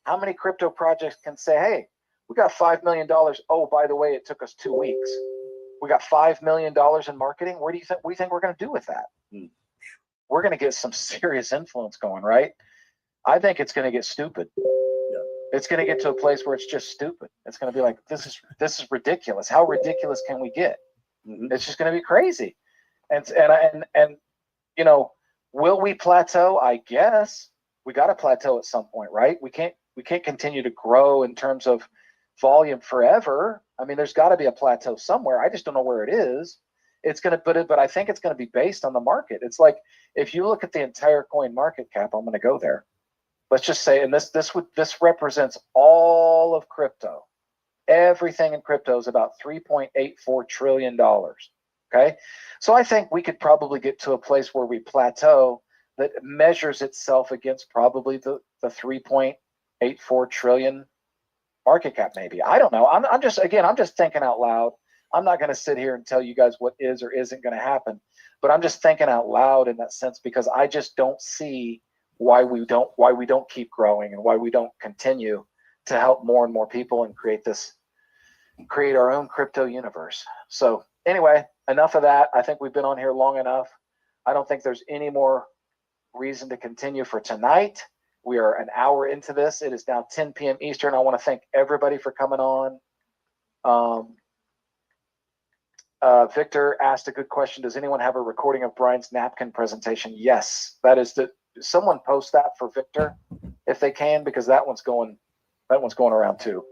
How many crypto projects can say, hey, we got $5 million. Oh, by the way, it took us 2 weeks. We got $5 million in marketing. Where do you think we're going to do with that? We're going to get some serious influence going, right? I think it's going to get stupid. Yeah. It's going to get to a place where it's just stupid. It's going to be like, this is ridiculous. How ridiculous can we get? It's just going to be crazy. And you know, will we plateau? I guess we got to plateau at some point, right? We can't continue to grow in terms of volume forever. I mean, there's got to be a plateau somewhere. I just don't know where it is. It's going to, but I think it's going to be based on the market. It's like, if you look at the entire coin market cap, I'm going to go there. Let's just say, and this represents all of crypto. Everything in crypto is about $3.84 trillion. Okay. So I think we could probably get to a place where we plateau that measures itself against probably the 3.84 trillion market cap, maybe. I don't know. I'm just thinking out loud. I'm not going to sit here and tell you guys what is or isn't going to happen, but I'm just thinking out loud in that sense, because I just don't see why we don't keep growing and why we don't continue to help more and more people and create our own crypto universe. So anyway, enough of that. I think we've been on here long enough. I don't think there's any more reason to continue for tonight. We are an hour into this. It is now 10 p.m. Eastern. I want to thank everybody for coming on. Victor asked a good question. Does anyone have a recording of Brian's napkin presentation? Yes, someone post that for Victor if they can, because that one's going around too.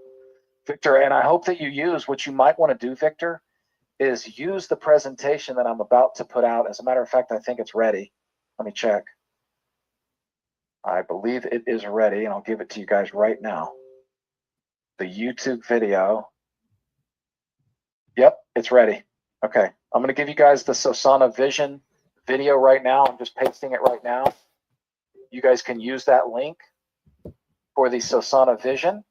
Victor, and I hope that you use what you might want to do, Victor, is use the presentation that I'm about to put out. As a matter of fact, I think it's ready. Let me check. I believe it is ready, and I'll give it to you guys right now. The YouTube video. Yep, it's ready. Okay, I'm going to give you guys the Sosana Vision video right now. I'm just pasting it right now. You guys can use that link for the Sosana Vision.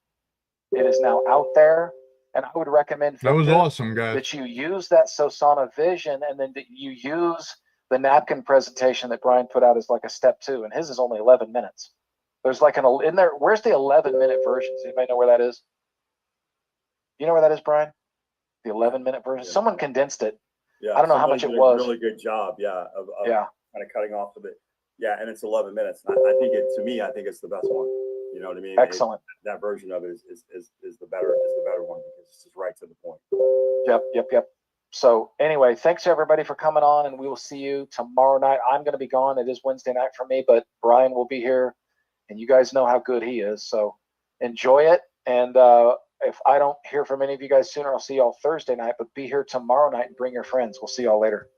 It is now out there, and I would recommend, Victor, that was awesome, guys, that you use that Sosana Vision, and then that you use the napkin presentation that Brian put out as like a step 2, and his is only 11 minutes. There's like in there. Where's the 11-minute version? Does anybody know where that is? You know where that is, Brian? The 11-minute version. Yeah. Someone condensed it. Yeah, I don't know how much it was. Really good job. Yeah. Of Yeah. kind of cutting off of it. Yeah. And it's 11 minutes. I think I think it's the best one. You know what I mean? Excellent. That version of it is the better one, because it's just right to the point. Yep. So anyway, thanks everybody for coming on, and we will see you tomorrow night. I'm going to be gone. It is Wednesday night for me, but Brian will be here, and you guys know how good he is. So enjoy it. And if I don't hear from any of you guys sooner, I'll see y'all Thursday night, but be here tomorrow night and bring your friends. We'll see y'all later.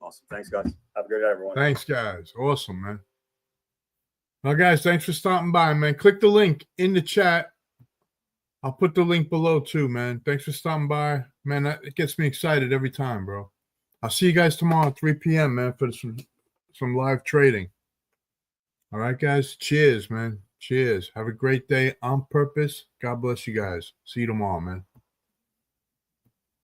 Awesome. Thanks, guys. Have a good day, everyone. Thanks, guys. Awesome, man. Well, guys, thanks for stopping by, man. Click the link in the chat. I'll put the link below too, man. Thanks for stopping by, man. It gets me excited every time, bro. I'll see you guys tomorrow at 3 p.m., man, for some live trading. All right, guys. Cheers, man. Cheers. Have a great day on purpose. God bless you guys. See you tomorrow, man.